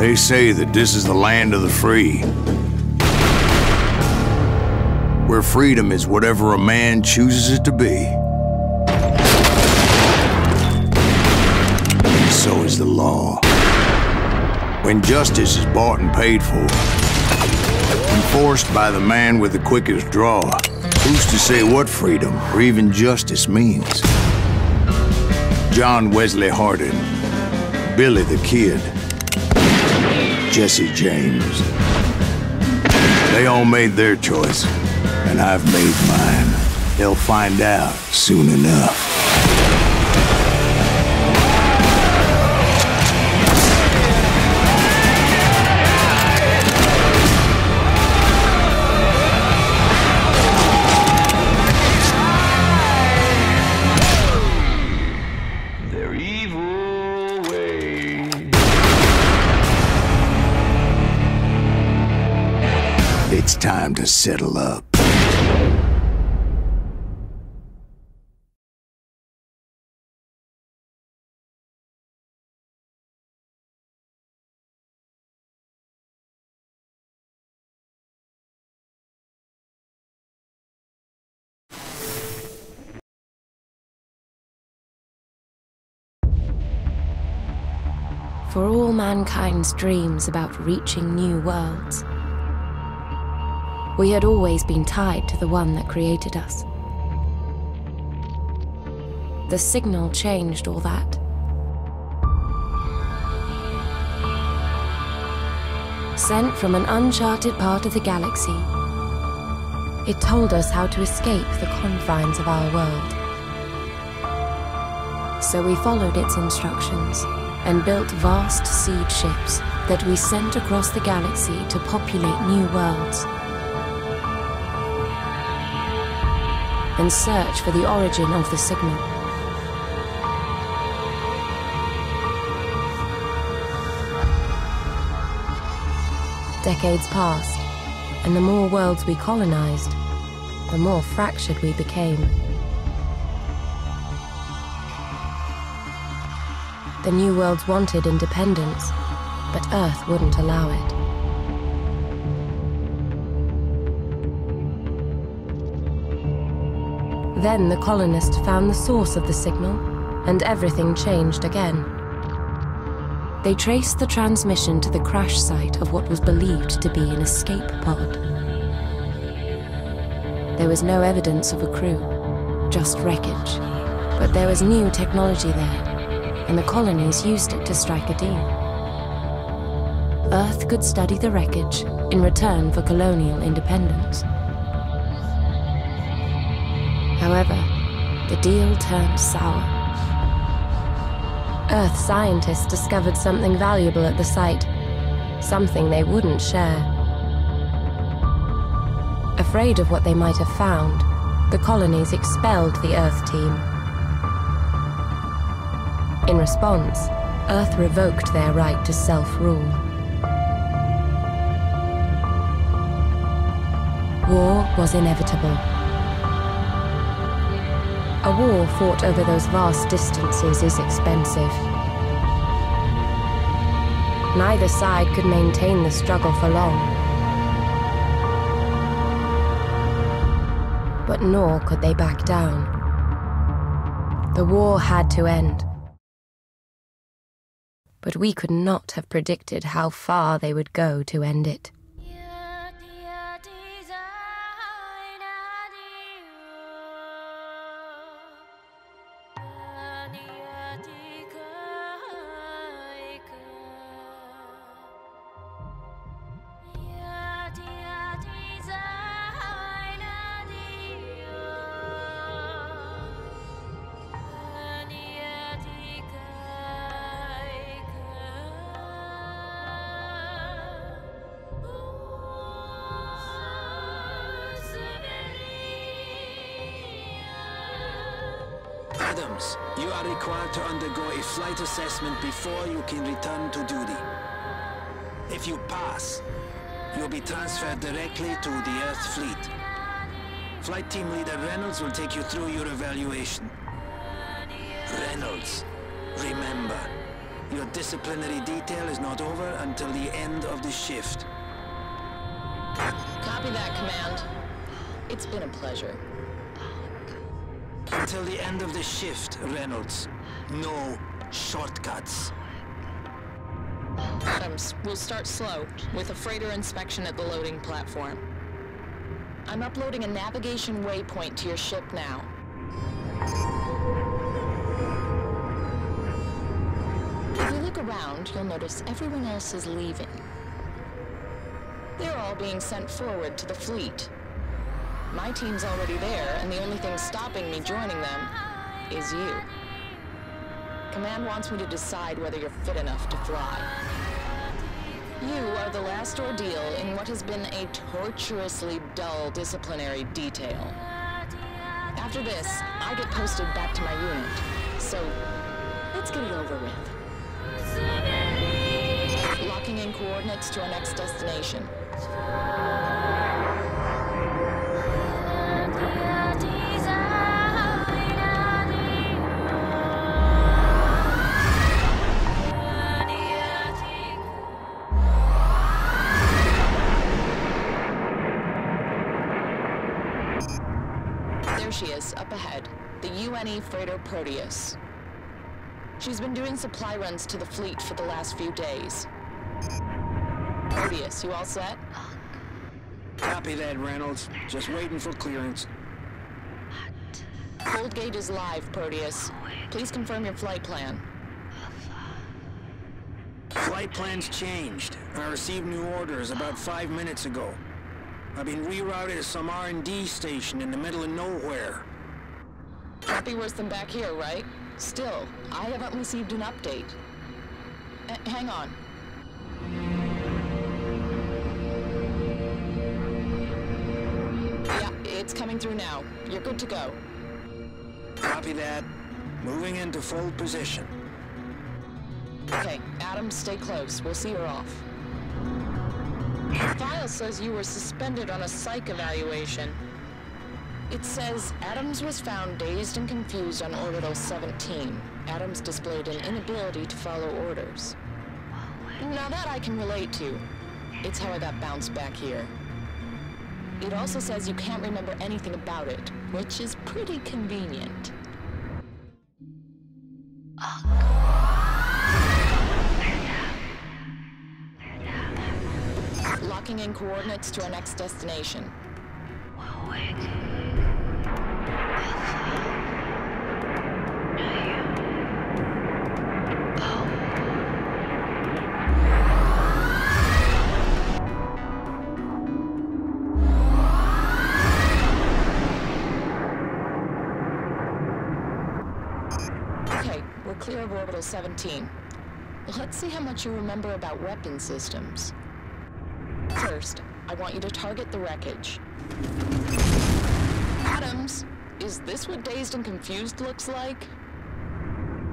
They say that this is the land of the free, where freedom is whatever a man chooses it to be. And so is the law. When justice is bought and paid for, enforced by the man with the quickest draw, who's to say what freedom or even justice means? John Wesley Hardin, Billy the Kid, Jesse James. They all made their choice, and I've made mine. They'll find out soon enough. It's time to settle up. For all mankind's dreams about reaching new worlds, we had always been tied to the one that created us. The signal changed all that. Sent from an uncharted part of the galaxy, it told us how to escape the confines of our world. So we followed its instructions and built vast seed ships that we sent across the galaxy to populate new worlds and search for the origin of the signal. Decades passed, and the more worlds we colonized, the more fractured we became. The new worlds wanted independence, but Earth wouldn't allow it. Then the colonists found the source of the signal, and everything changed again. They traced the transmission to the crash site of what was believed to be an escape pod. There was no evidence of a crew, just wreckage. But there was new technology there, and the colonies used it to strike a deal. Earth could study the wreckage in return for colonial independence. However, the deal turned sour. Earth scientists discovered something valuable at the site, something they wouldn't share. Afraid of what they might have found, the colonies expelled the Earth team. In response, Earth revoked their right to self-rule. War was inevitable. A war fought over those vast distances is expensive. Neither side could maintain the struggle for long. But nor could they back down. The war had to end. But we could not have predicted how far they would go to end it. Adams, you are required to undergo a flight assessment before you can return to duty. If you pass, you'll be transferred directly to the Earth fleet. Flight team leader Reynolds will take you through your evaluation. Reynolds, remember, Your disciplinary detail is not over until the end of the shift. Copy that, Command. It's been a pleasure. Until the end of the shift, Reynolds. No shortcuts. Adams, we'll start slow, with a freighter inspection at the loading platform. I'm uploading a navigation waypoint to your ship now. If you look around, you'll notice everyone else is leaving. They're all being sent forward to the fleet. My team's already there, and the only thing stopping me joining them is you. Command wants me to decide whether you're fit enough to fly. You are the last ordeal in what has been a torturously dull disciplinary detail. After this, I get posted back to my unit. So, let's get it over with. Locking in coordinates to our next destination. There she is, up ahead, the UNE freighter Proteus. She's been doing supply runs to the fleet for the last few days. Proteus, you all set? Copy that, Reynolds. Just waiting for clearance. Cold gate is live, Proteus. Please confirm your flight plan. Flight plans changed. I received new orders about 5 minutes ago. I've been rerouted to some R&D station in the middle of nowhere. Can't be worse than back here, right? Still, I haven't received an update. Hang on. Yeah, it's coming through now. You're good to go. Copy that. Moving into full position. Okay, Adams, stay close. We'll see her off. The file says you were suspended on a psych evaluation. It says Adams was found dazed and confused on Orbital 17. Adams displayed an inability to follow orders. Now that I can relate to. It's how I got bounced back here. It also says you can't remember anything about it, which is pretty convenient. Locking in coordinates to our next destination. Okay, we're clear of Orbital 17. Let's see how much you remember about weapon systems. First, I want you to target the wreckage. Adams, is this what dazed and confused looks like?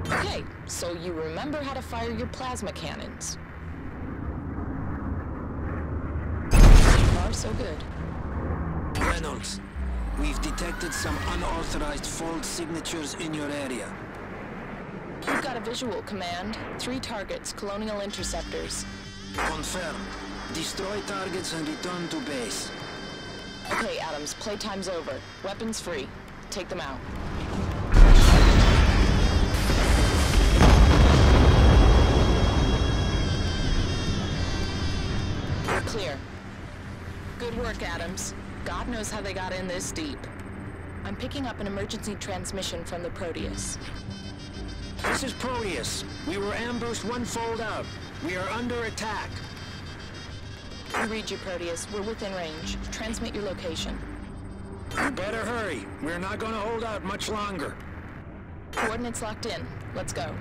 Okay, so you remember how to fire your plasma cannons. So far, so good. Reynolds, we've detected some unauthorized fault signatures in your area. We've got a visual, Command. 3 targets, Colonial Interceptors. Confirmed. Destroy targets and return to base. Okay, Adams, playtime's over. Weapons free. Take them out. We're clear. Good work, Adams. God knows how they got in this deep. I'm picking up an emergency transmission from the Proteus. This is Proteus. We were ambushed 1 fold out. We are under attack. I read you, Proteus. We're within range. Transmit your location. You better hurry. We're not going to hold out much longer. Coordinates locked in. Let's go.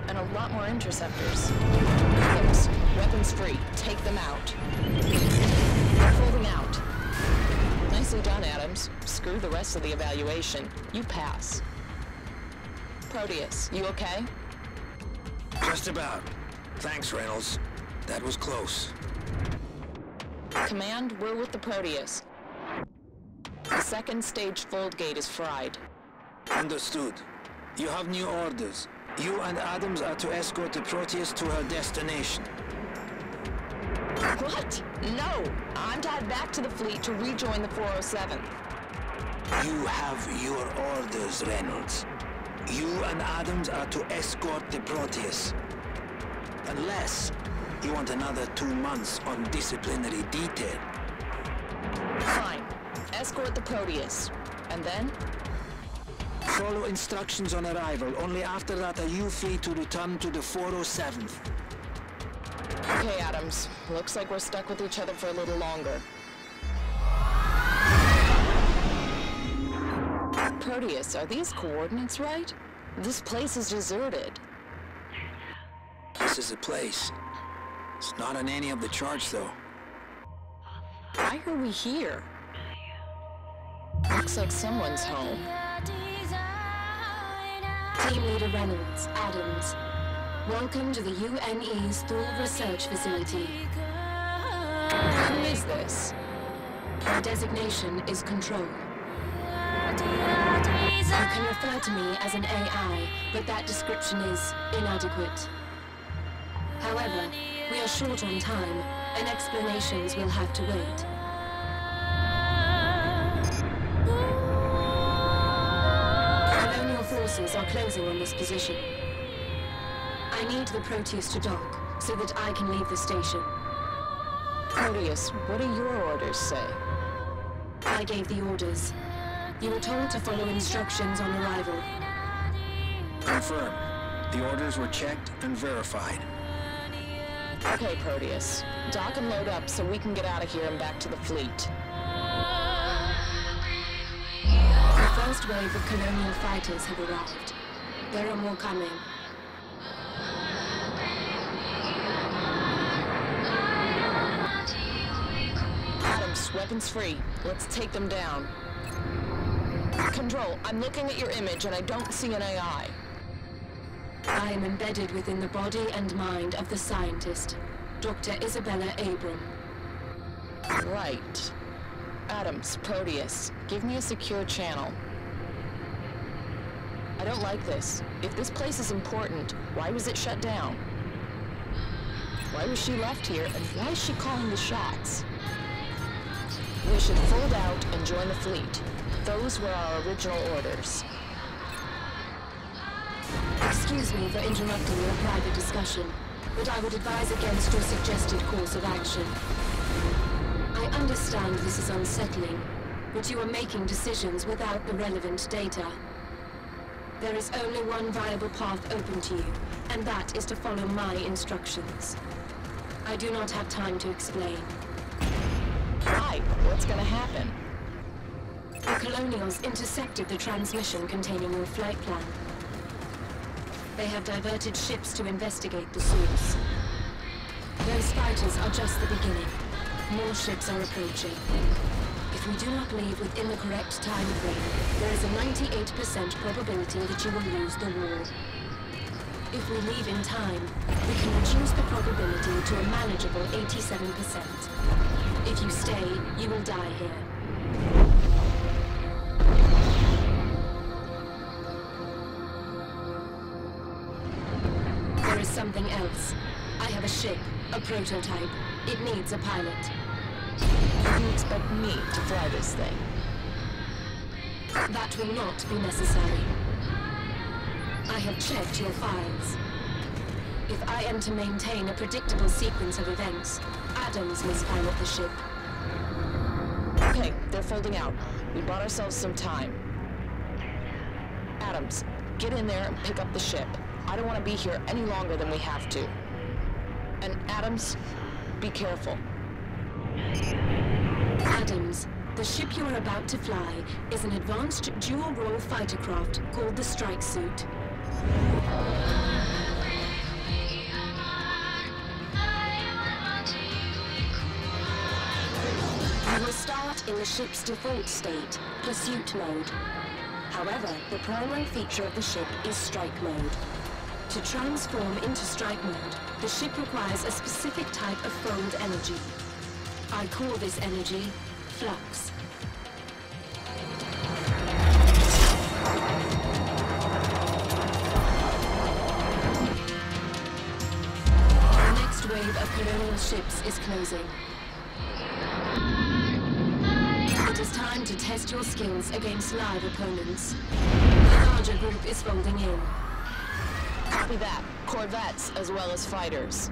And a lot more interceptors. Adams, weapons free. Take them out. They're folding out. Nice Nicely done, Adams. Screw the rest of the evaluation. You pass. Proteus, you okay? Just about. Thanks, Reynolds. That was close. Command, we're with the Proteus. The second stage fold gate is fried. Understood. You have new orders. You and Adams are to escort the Proteus to her destination. What? No! I'm to head back to the fleet to rejoin the 407. You have your orders, Reynolds. You and Adams are to escort the Proteus. Unless you want another 2 months on disciplinary detail. Fine. Escort the Proteus. And then? Follow instructions on arrival. Only after that are you free to return to the 407th. Okay, Adams. Looks like we're stuck with each other for a little longer. Proteus, are these coordinates right? This place is deserted. This is a place. It's not on any of the charts, though. Why are we here? Looks like someone's home. Team Leader Reynolds, Adams. Welcome to the UNE's Thor Research Facility. Who is this? My designation is Control. You can refer to me as an AI, but that description is inadequate. However, we are short on time, and explanations will have to wait. Colonial forces are closing on this position. I need the Proteus to dock, so that I can leave the station. Proteus, what do your orders say? I gave the orders. You were told to follow instructions on arrival. Confirmed. The orders were checked and verified. Okay, Proteus. Dock and load up so we can get out of here and back to the fleet. The first wave of colonial fighters have arrived. There are more coming. Adams, weapons free. Let's take them down. Control, I'm looking at your image and I don't see an AI. I am embedded within the body and mind of the scientist, Dr. Isabella Abram. Right. Adams, Proteus, give me a secure channel. I don't like this. If this place is important, why was it shut down? Why was she left here, and why is she calling the shots? We should fold out and join the fleet. Those were our original orders. Excuse me for interrupting your private discussion, but I would advise against your suggested course of action. I understand this is unsettling, but you are making decisions without the relevant data. There is only one viable path open to you, and that is to follow my instructions. I do not have time to explain. Why? What's gonna happen? The Colonials intercepted the transmission containing your flight plan. They have diverted ships to investigate the source. Those fighters are just the beginning. More ships are approaching. If we do not leave within the correct time frame, there is a 98% probability that you will lose the war. If we leave in time, we can reduce the probability to a manageable 87%. If you stay, you will die here. There is something else. I have a ship, a prototype. It needs a pilot. You expect me to fly this thing? That will not be necessary. I have checked your files. If I am to maintain a predictable sequence of events, Adams must pilot the ship. Okay, they're folding out. We bought ourselves some time. Adams, get in there and pick up the ship. I don't want to be here any longer than we have to. And Adams, be careful. Adams, the ship you are about to fly is an advanced dual-role fighter craft called the Strike Suit. You will start in the ship's default state, pursuit mode. However, the primary feature of the ship is strike mode. To transform into strike mode, the ship requires a specific type of formed energy. I call this energy flux. The next wave of colonial ships is closing. It is time to test your skills against live opponents. The larger group is folding in. Copy that. Corvettes as well as fighters.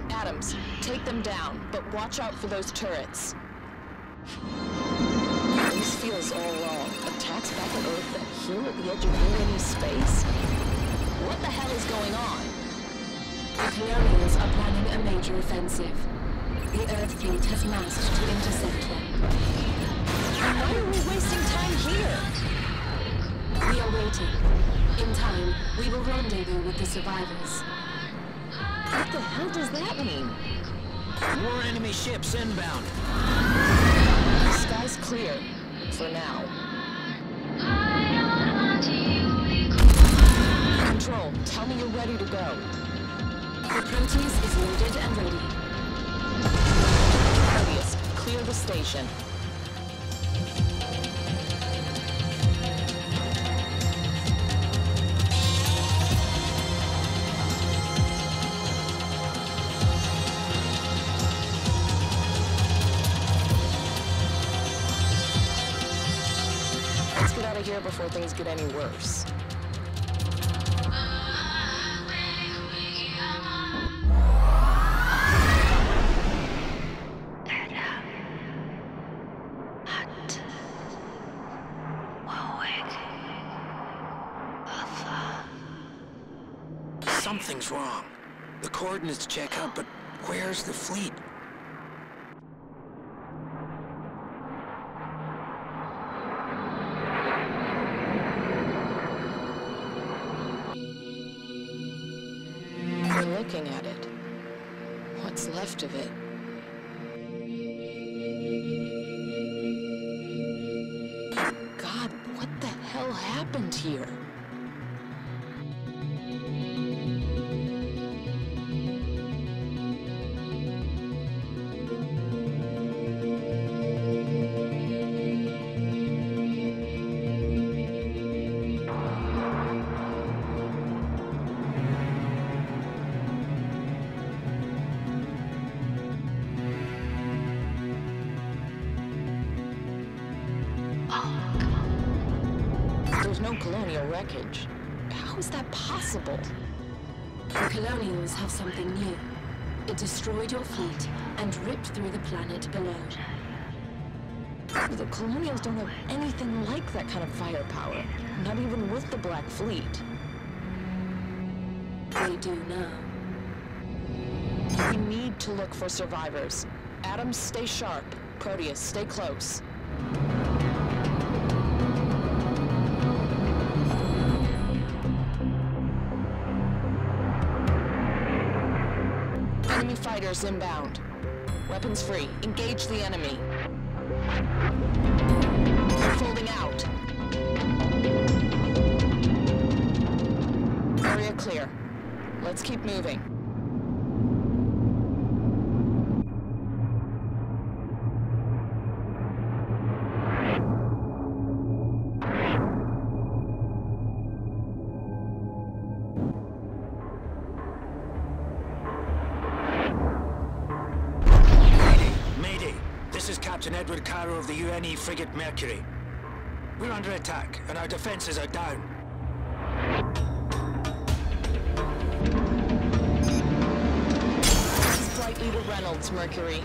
Adams, take them down, but watch out for those turrets. This feels all wrong. Attacks back at Earth and here at the edge of enemy space? What the hell is going on? The colonials are planning a major offensive. The Earth fleet has massed to intercept them. Why are we wasting time here? We are waiting. In time, we will rendezvous with the survivors. What the hell does that mean? More enemy ships inbound. The sky's clear. For now. Control, tell me you're ready to go. The Proteus is loaded and ready. Proteus, clear the station. Let's get out of here before things get any worse. Something's wrong. The coordinates check out, but where's the fleet? We're looking at it. What's left of it? God, what the hell happened here? There's no colonial wreckage. How is that possible? The colonials have something new. It destroyed your fleet and ripped through the planet below. The colonials don't have anything like that kind of firepower. Not even with the Black Fleet. They do now. We need to look for survivors. Adams, stay sharp. Proteus, stay close. Enemy fighters inbound. Weapons free. Engage the enemy. They're folding out. Area clear. Let's keep moving. This is Captain Edward Carrow of the UNE frigate Mercury. We're under attack, and our defenses are down. This is Flight Leader Reynolds, Mercury.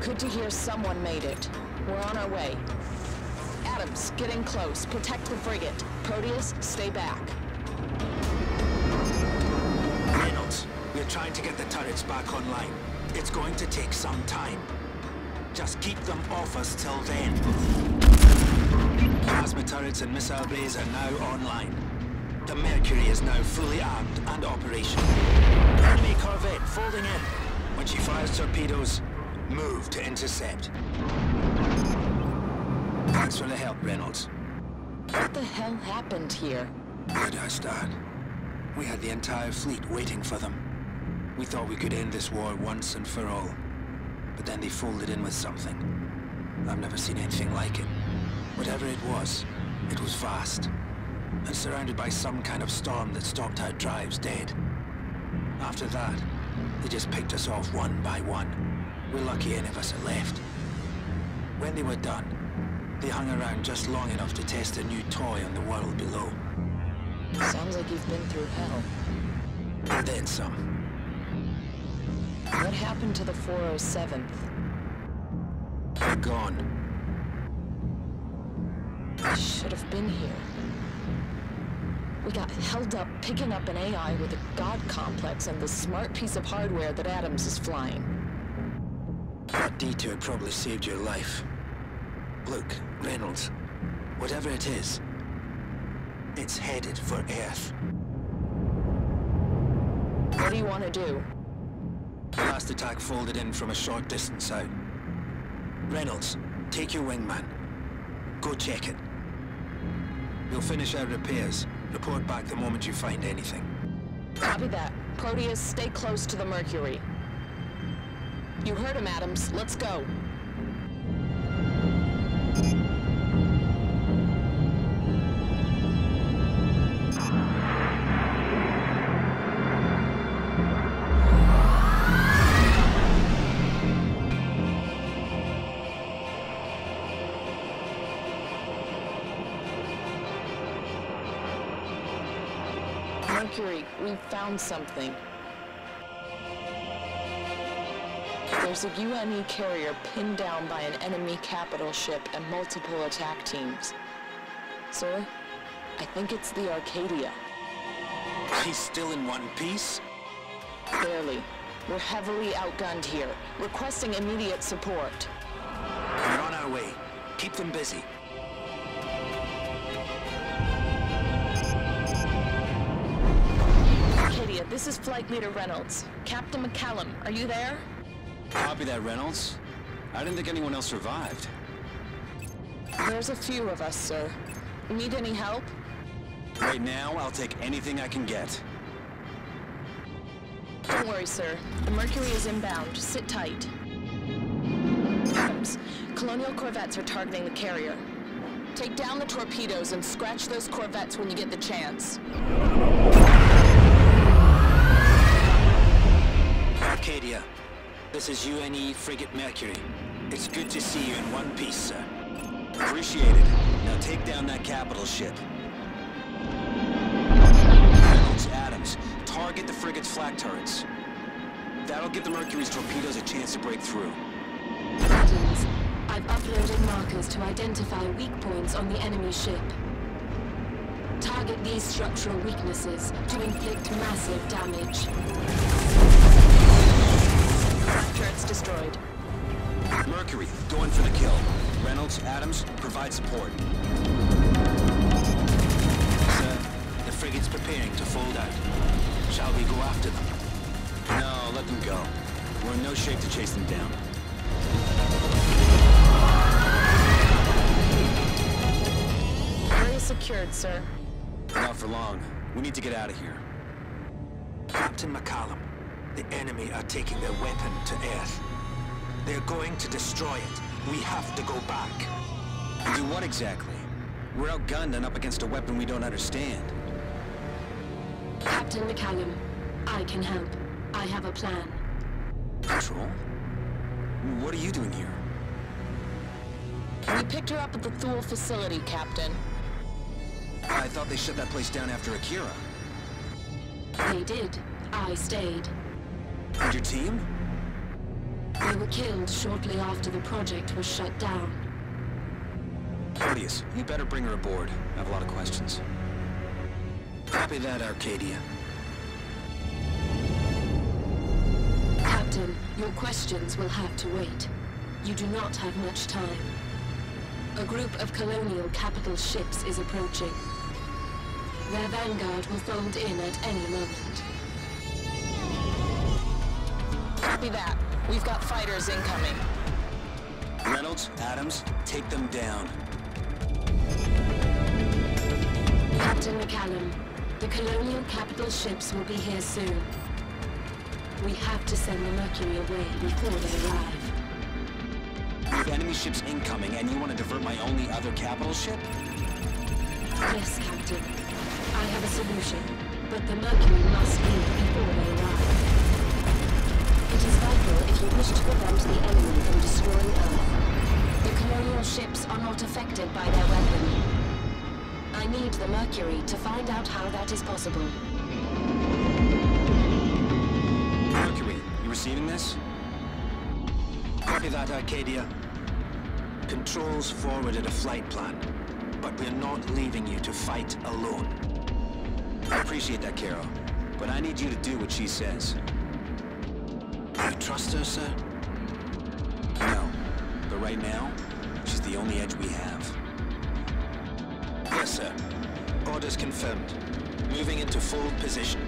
Good to hear someone made it. We're on our way. Adams, get in close. Protect the frigate. Proteus, stay back. Reynolds, we're trying to get the turrets back online. It's going to take some time. Just keep them off us till then. Plasma turrets and missile bays are now online. The Mercury is now fully armed and operational. Enemy corvette folding in. When she fires torpedoes, Move to intercept. Thanks for the help, Reynolds. What the hell happened here? Where do I start? We had the entire fleet waiting for them. We thought we could end this war once and for all. But then they folded in with something. I've never seen anything like it. Whatever it was vast. And surrounded by some kind of storm that stopped our drives dead. After that, they just picked us off one by one. We're lucky any of us are left. When they were done, they hung around just long enough to test a new toy on the world below. Sounds like you've been through hell. And then some. What happened to the 407th? They're gone. I should have been here. We got held up picking up an AI with a god complex and the smart piece of hardware that Adams is flying. That detour probably saved your life. Look, Reynolds, whatever it is, it's headed for Earth. What do you want to do? The last attack folded in from a short distance out. Reynolds, take your wingman. Go check it. We'll finish our repairs. Report back the moment you find anything. Copy that. Proteus, stay close to the Mercury. You heard him, Adams. Let's go. Mercury, we've found something. There's a UNE carrier pinned down by an enemy capital ship and multiple attack teams. Sir, I think it's the Arcadia. He's still in one piece? Barely. We're heavily outgunned here, requesting immediate support. We're on our way. Keep them busy. Arcadia, this is Flight Leader Reynolds. Captain McCallum, are you there? Copy that, Reynolds. I didn't think anyone else survived. There's a few of us, sir. Need any help? Right now, I'll take anything I can get. Don't worry, sir. The Mercury is inbound. Sit tight. Adams, Colonial corvettes are targeting the carrier. Take down the torpedoes and scratch those corvettes when you get the chance. Arcadia, this is UNE Frigate Mercury. It's good to see you in one piece, sir. Appreciate it. Now take down that capital ship. Reynolds, Adams, target the frigate's flak turrets. That'll give the Mercury's torpedoes a chance to break through. Adams, I've uploaded markers to identify weak points on the enemy ship. Target these structural weaknesses to inflict massive damage. Flak turrets destroyed. Mercury, going for the kill. Reynolds, Adams, provide support. Sir, the frigate's preparing to fold out. Shall we go after them? No, let them go. We're in no shape to chase them down. Area secured, sir. Not for long. We need to get out of here. Captain McCallum, the enemy are taking their weapon to Earth. They're going to destroy it. We have to go back. Do what exactly? We're outgunned and up against a weapon we don't understand. Captain McCallum, I can help. I have a plan. Control? What are you doing here? We picked her up at the Thule facility, Captain. I thought they shut that place down after Akira. They did. I stayed. And your team? They were killed shortly after the project was shut down. Proteus, you better bring her aboard. I have a lot of questions. Copy that, Arcadia. Captain, your questions will have to wait. You do not have much time. A group of colonial capital ships is approaching. Their vanguard will fold in at any moment. Copy that. We've got fighters incoming. Reynolds, Adams, take them down. Captain McCallum, the colonial capital ships will be here soon. We have to send the Mercury away before they arrive. We have enemy ships incoming, and you want to divert my only other capital ship? Yes, Captain. I have a solution, but the Mercury must leave before they arrive. It is vital if you wish to prevent the enemy from destroying Earth. The colonial ships are not affected by their weapon. I need the Mercury to find out how that is possible. Mercury, you receiving this? Copy that, Arcadia. Controls forwarded a flight plan, but we're not leaving you to fight alone. I appreciate that, Carol, but I need you to do what she says. You trust her, sir? No, but right now, she's the only edge we have. Yes, sir. Orders confirmed. Moving into full position.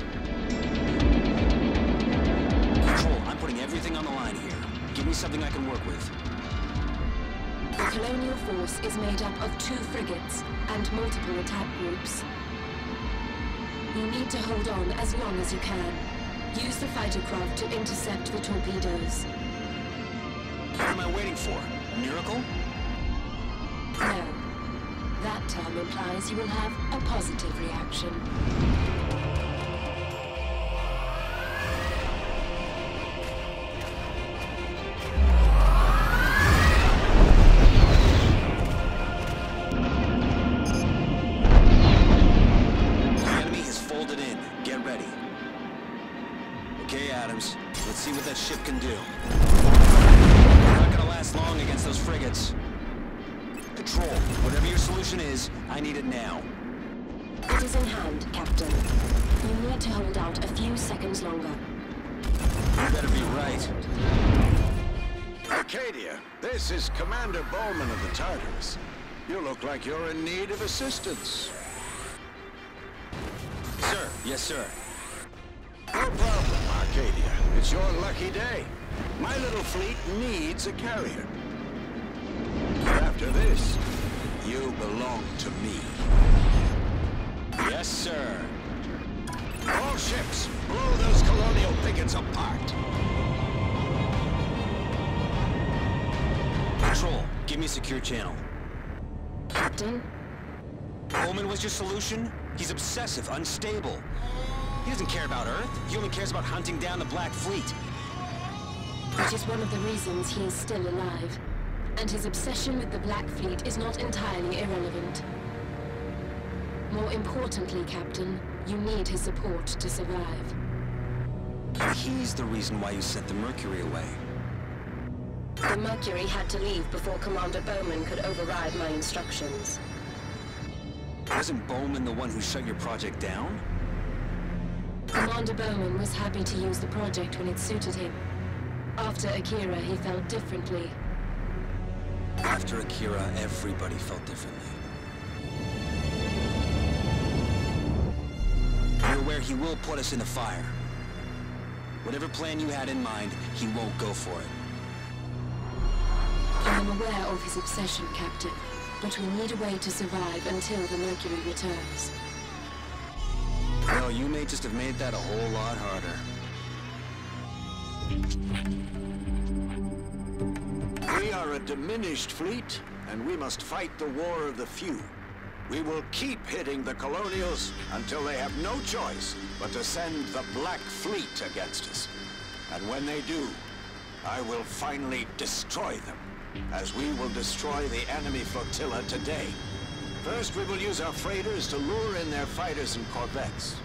Control, I'm putting everything on the line here. Give me something I can work with. The colonial force is made up of 2 frigates and multiple attack groups. You need to hold on as long as you can. Use the fighter craft to intercept the torpedoes. What am I waiting for? A miracle? No. That term implies you will have a positive reaction. The enemy has folded in. Get ready. Okay, Adams. Let's see what that ship can do. We're not gonna last long against those frigates. Control, whatever your solution is, I need it now. It is in hand, Captain. You need to hold out a few seconds longer. You better be right. Arcadia, this is Commander Bowman of the Tartarus. You look like you're in need of assistance. Sir, yes, sir. No problem, Arcadia. It's your lucky day. My little fleet needs a carrier. But after this, you belong to me. Yes, sir. All ships, blow those colonial pickets apart. Control, give me a secure channel. Captain? Bowman was your solution? He's obsessive, unstable. He doesn't care about Earth. He only cares about hunting down the Black Fleet. Which is one of the reasons he is still alive. And his obsession with the Black Fleet is not entirely irrelevant. More importantly, Captain, you need his support to survive. He's the reason why you sent the Mercury away. The Mercury had to leave before Commander Bowman could override my instructions. Wasn't Bowman the one who shut your project down? Commander Bowman was happy to use the project when it suited him. After Akira, he felt differently. After Akira, everybody felt differently. You're aware he will put us in the fire. Whatever plan you had in mind, he won't go for it. I am aware of his obsession, Captain, but we need a way to survive until the Mercury returns. Well, you may just have made that a whole lot harder. We are a diminished fleet, and we must fight the war of the few. We will keep hitting the colonials until they have no choice but to send the Black Fleet against us. And when they do, I will finally destroy them, as we will destroy the enemy flotilla today. First, we will use our freighters to lure in their fighters and corvettes.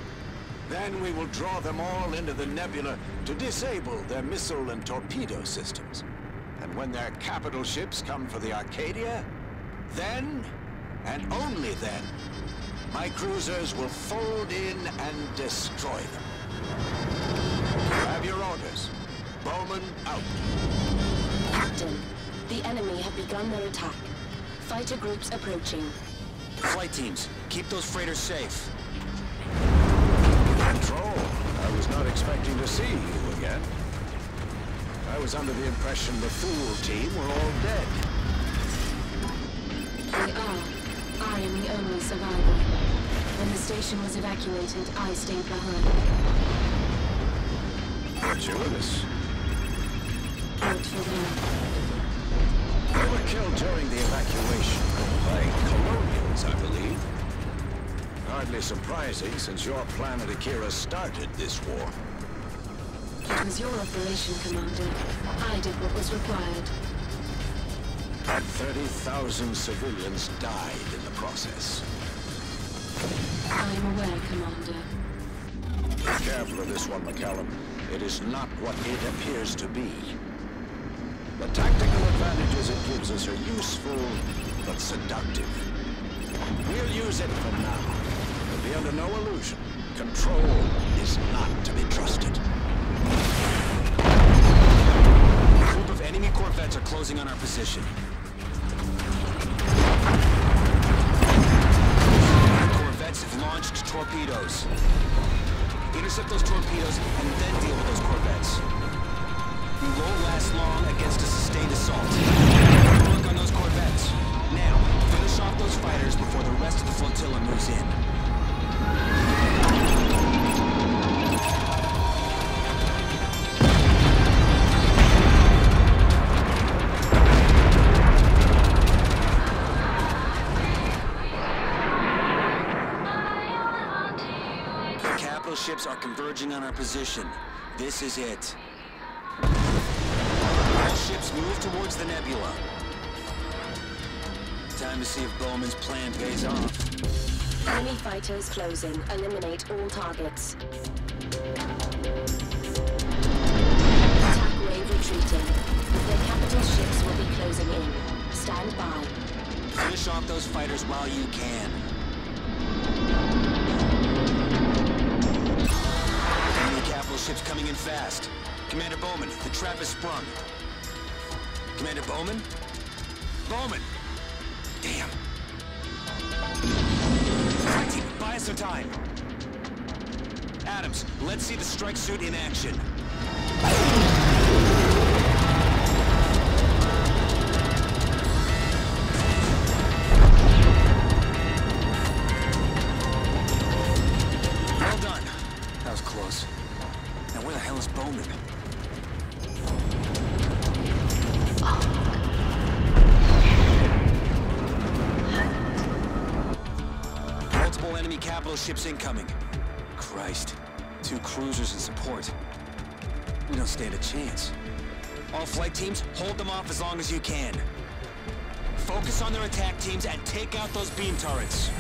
Then we will draw them all into the nebula to disable their missile and torpedo systems. And when their capital ships come for the Arcadia, then, and only then, my cruisers will fold in and destroy them. You have your orders. Bowman out. Captain, the enemy have begun their attack. Fighter groups approaching. Flight teams, keep those freighters safe. Control, I was not expecting to see you again. I was under the impression the Fool team were all dead. They are. I am the only survivor. When the station was evacuated, I stayed behind. Fortuitous. Good for them. They were killed during the evacuation by colonials, I believe. Hardly surprising, since your planet Akira started this war. It was your operation, Commander. I did what was required. And 30,000 civilians died in the process. I am aware, Commander. Be careful of this one, McCallum. It is not what it appears to be. The tactical advantages it gives us are useful, but seductive. We'll use it for now. But be under no illusion. Control is not to be trusted. A group of enemy corvettes are closing on our position. Corvettes have launched torpedoes. Intercept those torpedoes and then deal with those corvettes. We won't last long against a sustained assault. Work on those corvettes. Now, finish off those fighters before the rest of the flotilla moves in. The capital ships are converging on our position. This is it. All ships move towards the nebula. Time to see if Bowman's plan pays off. Enemy fighters closing. Eliminate all targets. Attack wave retreating. The capital ships will be closing in. Stand by. Finish off those fighters while you can. Enemy capital ships coming in fast. Commander Bowman, the trap is sprung. Commander Bowman? Bowman! Damn. Flight team, buy us some time. Adams, let's see the strike suit in action. Well done. That was close. Now where the hell is Bowman? Multiple enemy capital ships incoming. Christ. 2 cruisers in support. We don't stand a chance. All flight teams, hold them off as long as you can. Focus on their attack teams and take out those beam turrets.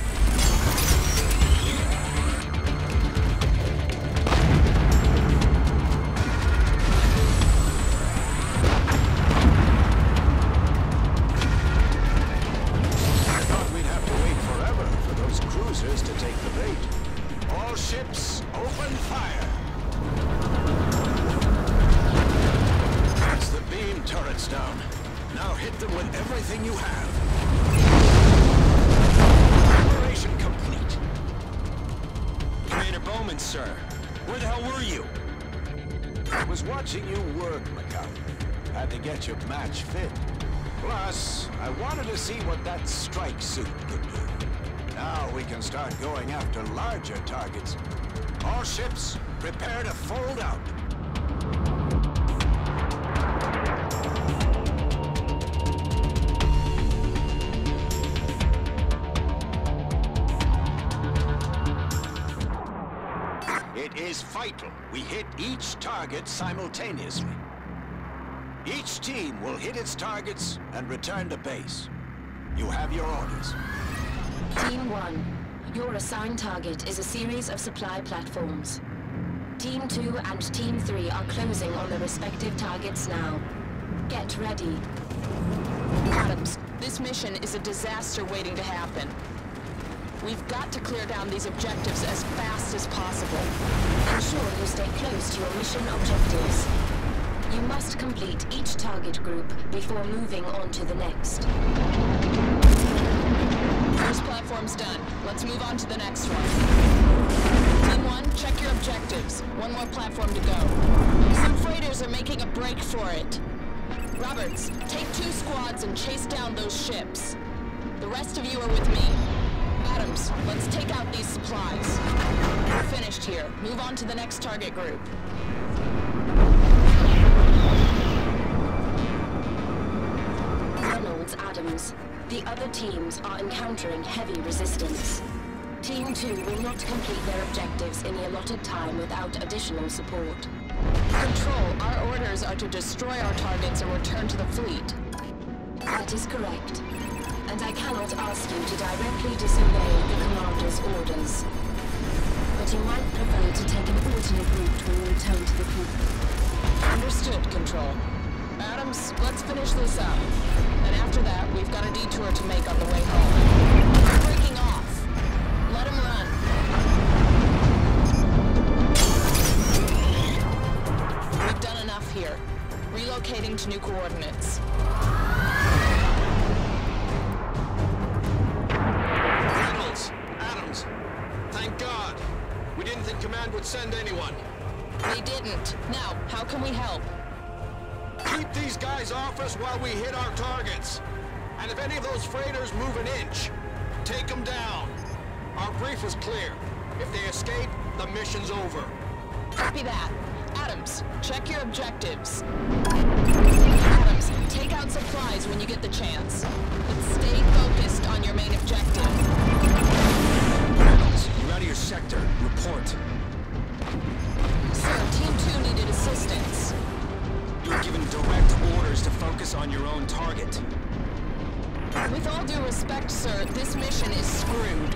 I thought we'd have to wait forever for those cruisers to take the bait. All ships, open fire! That's the beam turrets down. Now hit them with everything you have. Operation complete. Commander Bowman, sir. Where the hell were you? I was watching you work, McCallum. Had to get your match fit. Plus, I wanted to see what that strike suit could do. Now we can start going after larger targets. All ships, prepare to fold out. It is vital we hit each target simultaneously. Each team will hit its targets and return to base. You have your orders. Team 1, your assigned target is a series of supply platforms. Team 2 and Team 3 are closing on their respective targets now. Get ready. Adams, this mission is a disaster waiting to happen. We've got to clear down these objectives as fast as possible. Ensure you stay close to your mission objectives. You must complete each target group before moving on to the next. First platform's done. Let's move on to the next one. Team 1, check your objectives. One more platform to go. Some freighters are making a break for it. Roberts, take 2 squads and chase down those ships. The rest of you are with me. Adams, let's take out these supplies. We're finished here. Move on to the next target group. Reynolds, Adams. The other teams are encountering heavy resistance. Team 2 will not complete their objectives in the allotted time without additional support. Control, our orders are to destroy our targets and return to the fleet. That is correct. And I cannot ask you to directly disobey the commander's orders. But you might prefer to take an alternate route when you return to the group. Understood, Control. Adams, let's finish this up. And after that, we've got a detour to make on the way home. We're breaking off. Let him run. We've done enough here. Relocating to new coordinates. Adams, thank God. We didn't think Command would send anyone. They didn't. Now, how can we help? Keep these guys off us while we hit our targets. And if any of those freighters move an inch, take them down. Our brief was clear. If they escape, the mission's over. Copy that. Adams, check your objectives. Adams, take out supplies when you get the chance. But stay focused on your main objective. Reynolds, you're out of your sector. Report. Sir, Team 2 needed assistance. You were given direct orders to focus on your own target. With all due respect, sir, this mission is screwed.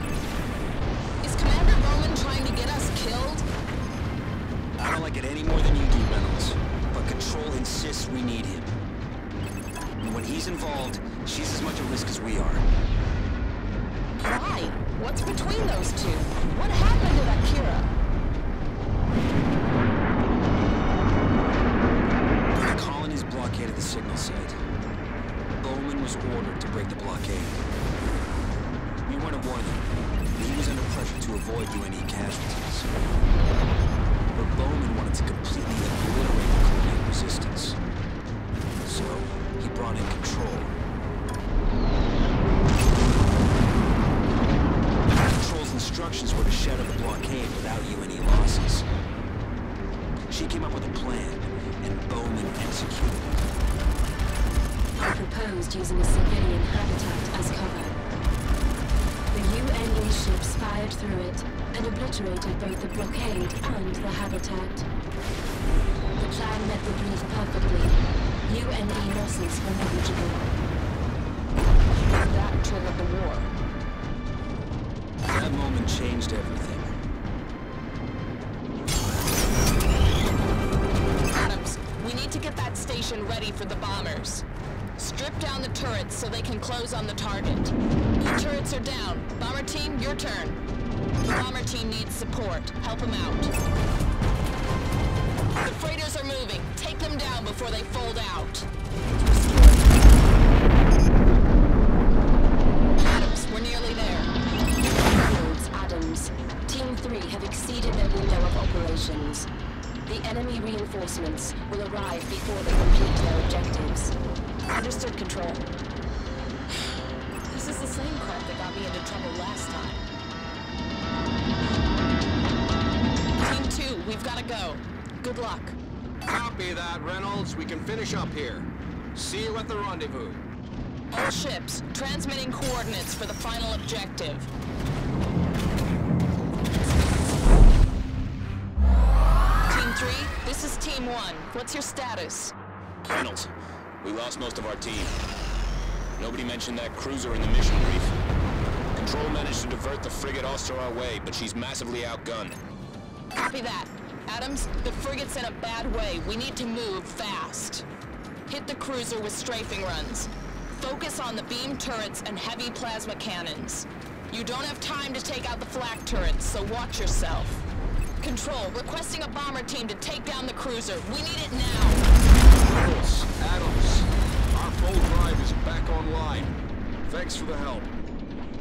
Is Commander Bowman trying to get us killed? I don't like it any more than you do, Reynolds. But Control insists we need him. And when he's involved, she's as much a risk as we are. Why? What's between those two? What happened to Akira? The colony's blockaded the signal site. Bowman was ordered to break the blockade. We weren't to warn him. He was under pressure to avoid doing any casualties. But Bowman wanted to completely obliterate the colonial resistance. So, he brought in Control. Control's instructions were to shatter the blockade without you any losses. She came up with a plan, and Bowman executed it. I proposed using a civilian habitat as cover. The UNE ships fired through it and obliterated both the blockade and the habitat. The plan met the brief perfectly. UNE losses were negligible. That triggered the war. That moment changed everything. Adams, we need to get that station ready for the bombers. Strip down the turrets so they can close on the target. The turrets are down. Bomber team, your turn. The bomber team needs support. Help them out. The freighters are moving. Take them down before they fold out. Adams, we're nearly there. Reynolds, Adams. Team 3 have exceeded their window of operations. The enemy reinforcements will arrive before they complete their objectives. Understood, Control. This is the same crap that got me into trouble last time. Team 2, we've got to go. Good luck. Copy that, Reynolds. We can finish up here. See you at the rendezvous. All ships, transmitting coordinates for the final objective. Team 3, this is Team 1. What's your status? Reynolds, we lost most of our team. Nobody mentioned that cruiser in the mission brief. Control managed to divert the frigate Oster our way, but she's massively outgunned. Copy that. Adams, the frigate's in a bad way. We need to move fast. Hit the cruiser with strafing runs. Focus on the beam turrets and heavy plasma cannons. You don't have time to take out the flak turrets, so watch yourself. Control, requesting a bomber team to take down the cruiser. We need it now. Adams, our full drive is back online. Thanks for the help.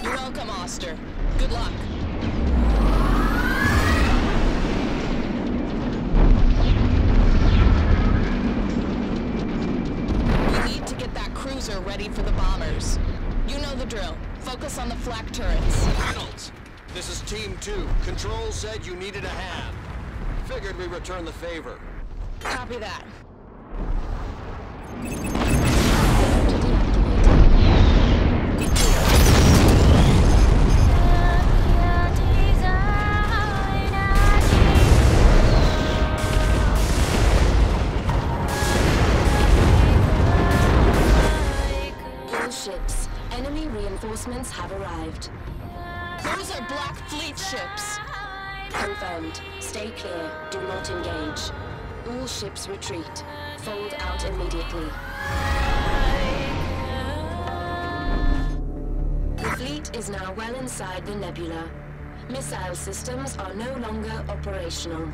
You're welcome, Oster. Good luck. This is Team 2. Control said you needed a hand. Figured we return the favor. Copy that. All ships. Enemy reinforcements have arrived. Those are Black Fleet ships. Confirmed. Stay clear. Do not engage. All ships retreat. Fold out immediately. The fleet is now well inside the nebula. Missile systems are no longer operational.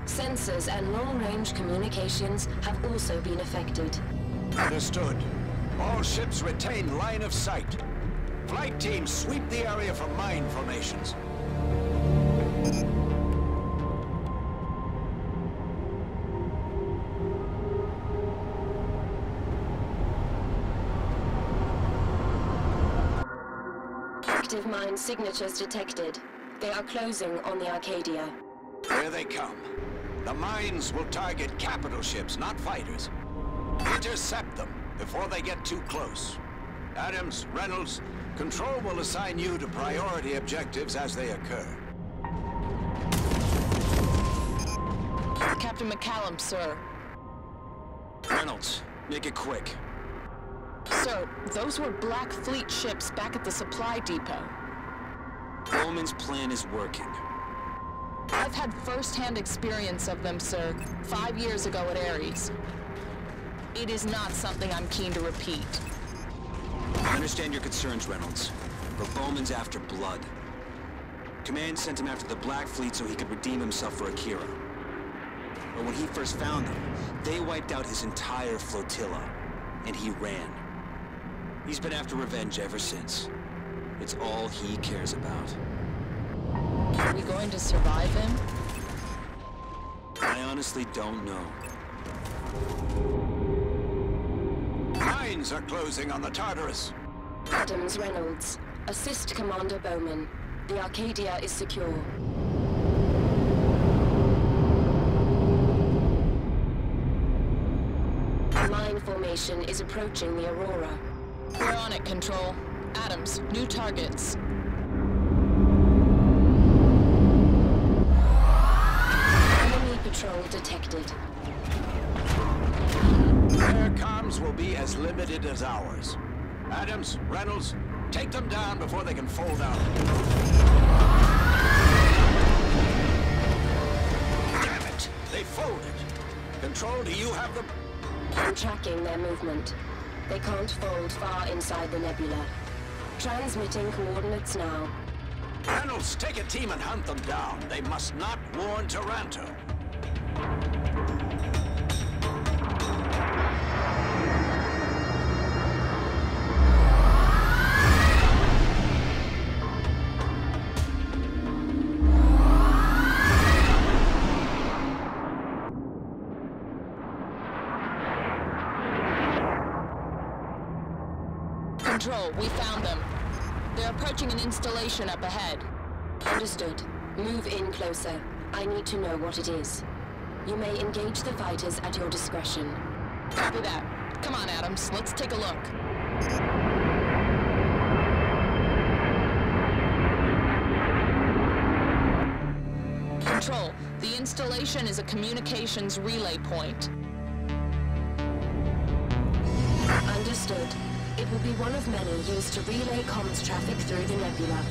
Sensors and long-range communications have also been affected. Understood. All ships retain line of sight. Flight teams sweep the area for mine formations. Active mine signatures detected. They are closing on the Arcadia. Here they come. The mines will target capital ships, not fighters. Intercept them before they get too close. Adams, Reynolds, Control will assign you to priority objectives as they occur. Captain McCallum, sir. Reynolds, make it quick. Sir, those were Black Fleet ships back at the supply depot. Bowman's plan is working. I've had first-hand experience of them, sir, 5 years ago at Ares. It is not something I'm keen to repeat. I understand your concerns, Reynolds, but Bowman's after blood. Command sent him after the Black Fleet so he could redeem himself for Akira. But when he first found them, they wiped out his entire flotilla, and he ran. He's been after revenge ever since. It's all he cares about. Are we going to survive him? I honestly don't know. Mines are closing on the Tartarus. Adams, Reynolds. Assist Commander Bowman. The Arcadia is secure. The mine formation is approaching the Aurora. We're on it, Control. Adams, new targets. Enemy patrol detected. Their comms will be as limited as ours. Adams, Reynolds, take them down before they can fold out. Damn it! They folded. Control, do you have them? I'm tracking their movement. They can't fold far inside the nebula. Transmitting coordinates now. Reynolds, take a team and hunt them down. They must not warn Taranto. Control, we found them. They're approaching an installation up ahead. Understood. Move in closer. I need to know what it is. You may engage the fighters at your discretion. Copy that. Come on, Adams, let's take a look. Control, the installation is a communications relay point. Understood. It will be one of many used to relay comms traffic through the nebula.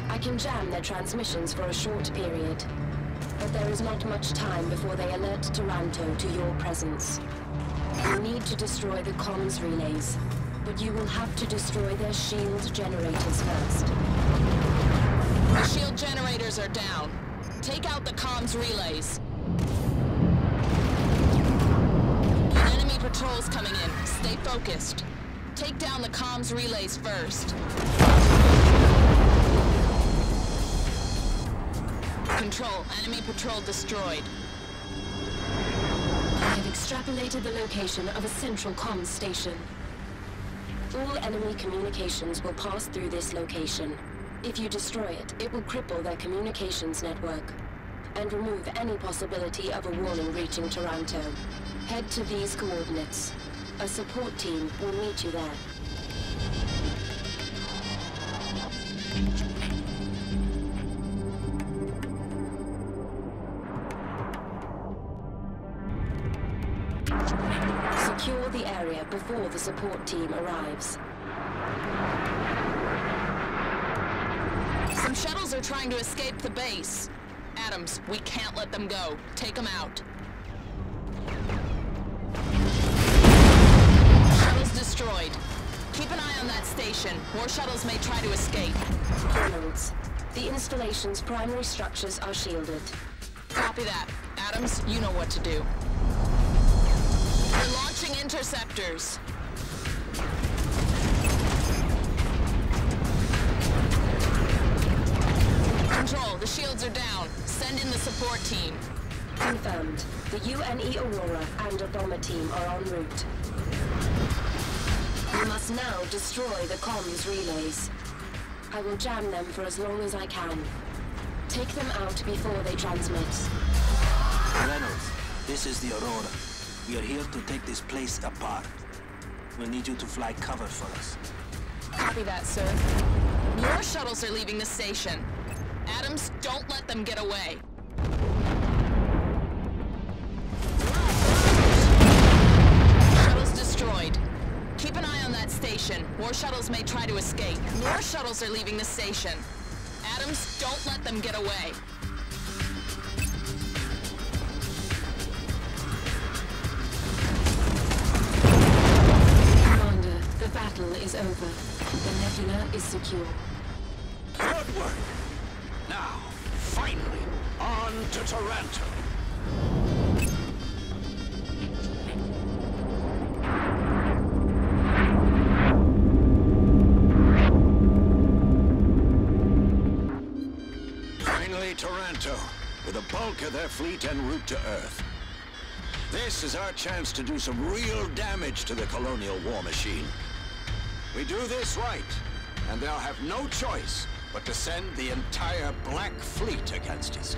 I can jam their transmissions for a short period, but there is not much time before they alert Taranto to your presence. You need to destroy the comms relays, but you will have to destroy their shield generators first. The shield generators are down. Take out the comms relays. An enemy patrol's coming in. Stay focused. Take down the comms relays first. Control, enemy patrol destroyed. I have extrapolated the location of a central comms station. All enemy communications will pass through this location. If you destroy it, it will cripple their communications network and remove any possibility of a warning reaching Taranto. Head to these coordinates. A support team will meet you there. Secure the area before the support team arrives. Some shuttles are trying to escape the base. Adams, we can't let them go. Take them out. Shuttles destroyed. Keep an eye on that station. More shuttles may try to escape. Reynolds, the installation's primary structures are shielded. Copy that. Adams, you know what to do. We're launching interceptors. Control, the shields are down. Send in the support team. Confirmed. The UNE Aurora and a bomber team are en route. We must now destroy the comms relays. I will jam them for as long as I can. Take them out before they transmit. Reynolds, this is the Aurora. We are here to take this place apart. We'll need you to fly cover for us. Copy that, sir. More shuttles are leaving the station. Adams, don't let them get away. Shuttles destroyed. Keep an eye on that station. More shuttles may try to escape. More shuttles are leaving the station. Adams, don't let them get away. Commander, the battle is over. The nebula is secure. Good work. Now, finally, on to Taranto. Finally, Taranto, with a bulk of their fleet en route to Earth. This is our chance to do some real damage to the colonial war machine. We do this right, and they'll have no choice but to send the entire Black Fleet against us.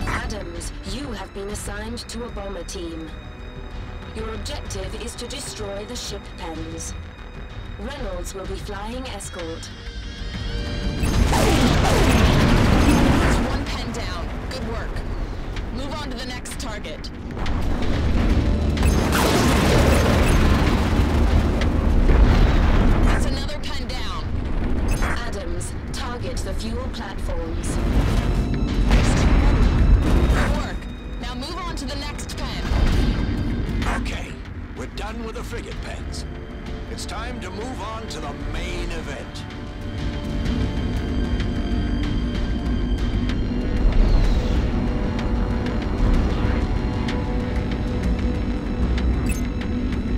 Adams, you have been assigned to a bomber team. Your objective is to destroy the ship pens. Reynolds will be flying escort. That's one pen down. Good work. Move on to the next target. That's another pen down. Adams, target the fuel platforms. Good work. Now move on to the next pen. Okay, we're done with the frigate pens. It's time to move on to the main event.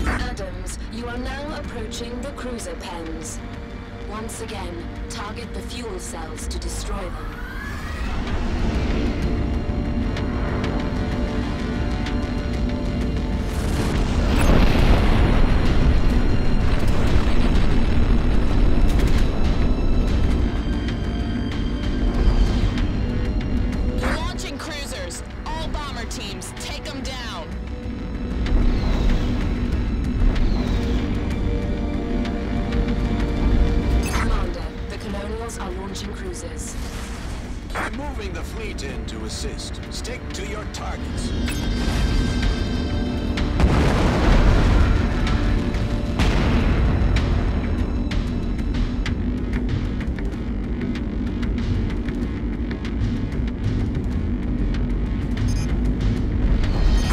Adams, you are now approaching the cruiser pens. Once again, target the fuel cells to destroy them. I'm moving the fleet in to assist. Stick to your targets.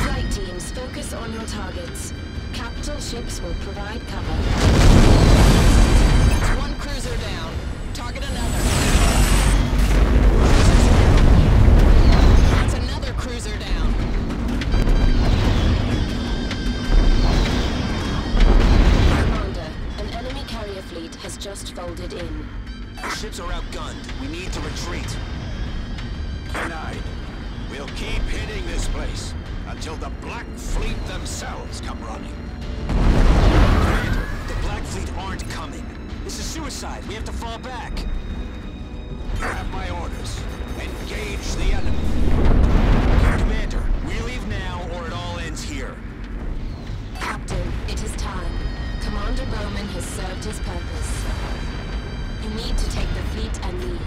Flight teams, focus on your targets. Capital ships will provide cover. That's one cruiser down. Target another. That's another cruiser down. Commander, an enemy carrier fleet has just folded in. Our ships are outgunned. We need to retreat. Denied. We'll keep hitting this place until the Black Fleet themselves come running. The Black Fleet aren't coming. This is suicide. We have to fall back. You have my orders. Engage the enemy. Commander, we leave now or it all ends here. Captain, it is time. Commander Bowman has served his purpose. You need to take the fleet and leave.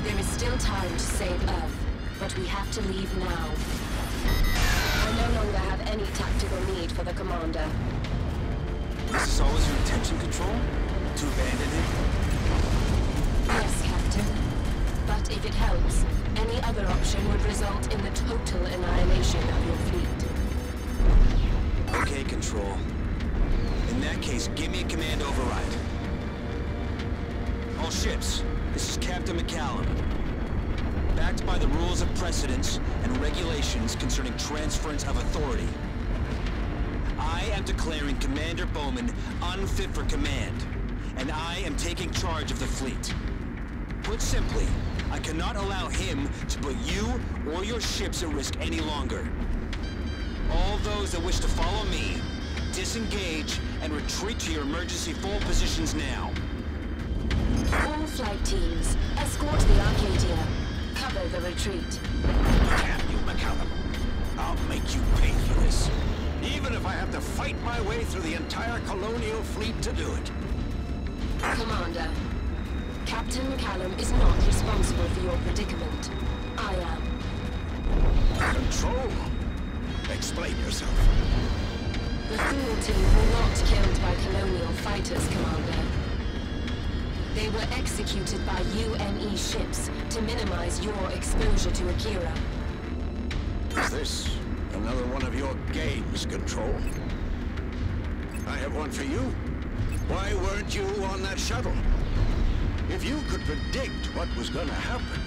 There is still time to save Earth, but we have to leave now. I no longer have any tactical need for the Commander. This is always your intention, Control? To abandon him? Yes, Captain. But if it helps, any other option would result in the total annihilation of your fleet. Okay, Control. In that case, give me a command override. All ships, this is Captain McCallum. Backed by the rules of precedence and regulations concerning transference of authority, I am declaring Commander Bowman unfit for command, and I am taking charge of the fleet. Put simply, I cannot allow him to put you or your ships at risk any longer. All those that wish to follow me, disengage and retreat to your emergency full positions now. All flight teams, escort the Arcadia. Cover the retreat. Damn you, McCallum. I'll make you pay for this. Even if I have to fight my way through the entire Colonial fleet to do it. Commander, Captain McCallum is not responsible for your predicament. I am. Control? Explain yourself. The Fool team were not killed by Colonial fighters, Commander. They were executed by UNE ships to minimize your exposure to Akira. Is this another one of your games, Control? I have one for you. Why weren't you on that shuttle? If you could predict what was gonna happen,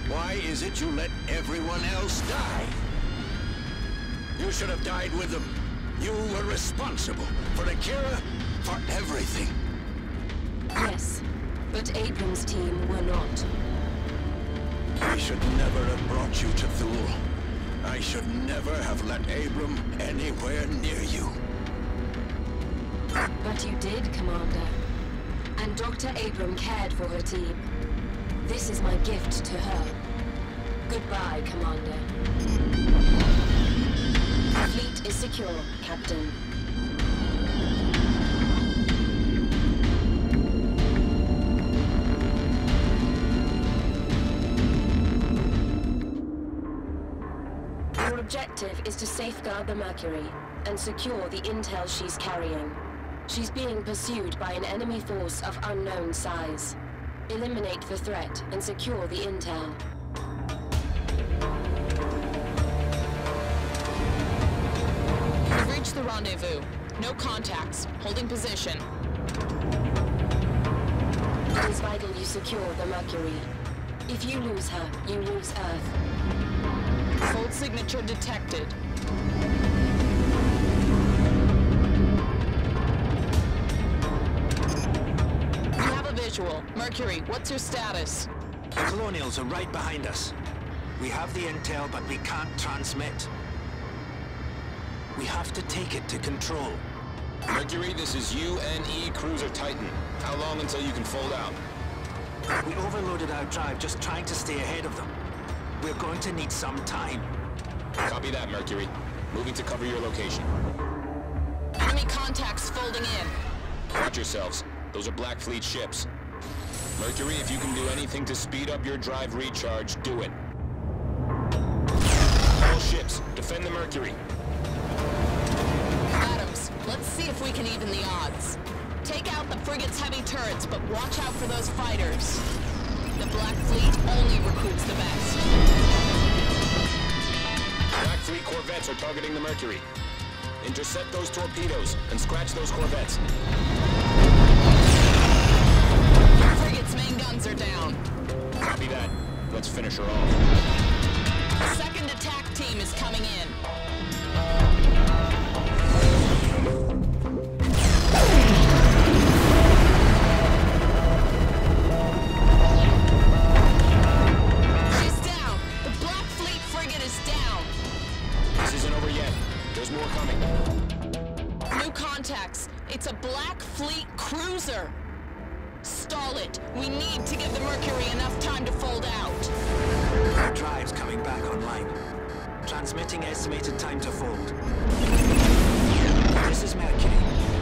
why is it you let everyone else die? You should have died with them. You were responsible for Akira, for everything. Yes, but Abram's team were not. I should never have brought you to Thule. I should never have let Abram anywhere near you. But you did, Commander. And Dr. Abram cared for her team. This is my gift to her. Goodbye, Commander. The fleet is secure, Captain. Your objective is to safeguard the Mercury and secure the intel she's carrying. She's being pursued by an enemy force of unknown size. Eliminate the threat and secure the intel. We've reached the rendezvous. No contacts. Holding position. It is vital you secure the Mercury. If you lose her, you lose Earth. Fold signature detected. We have a visual. Mercury, what's your status? The Colonials are right behind us. We have the intel, but we can't transmit. We have to take it to Control. Mercury, this is UNE Cruiser Titan. How long until you can fold out? We overloaded our drive just trying to stay ahead of them. We're going to need some time. Copy that, Mercury. Moving to cover your location. Enemy contacts folding in. Watch yourselves. Those are Black Fleet ships. Mercury, if you can do anything to speed up your drive recharge, do it. All ships, defend the Mercury. Adams, let's see if we can even the odds. Take out the frigate's heavy turrets, but watch out for those fighters. The Black Fleet only recruits the best. Black Fleet corvettes are targeting the Mercury. Intercept those torpedoes and scratch those corvettes. The frigate's main guns are down. Copy that. Let's finish her off. The second attack team is coming in. She's down. The Black Fleet frigate is down. This isn't over yet. There's more coming. New contacts. It's a Black Fleet stall it. We need to give the Mercury enough time to fold out. Our drive's coming back online. Transmitting estimated time to fold. This is Mercury.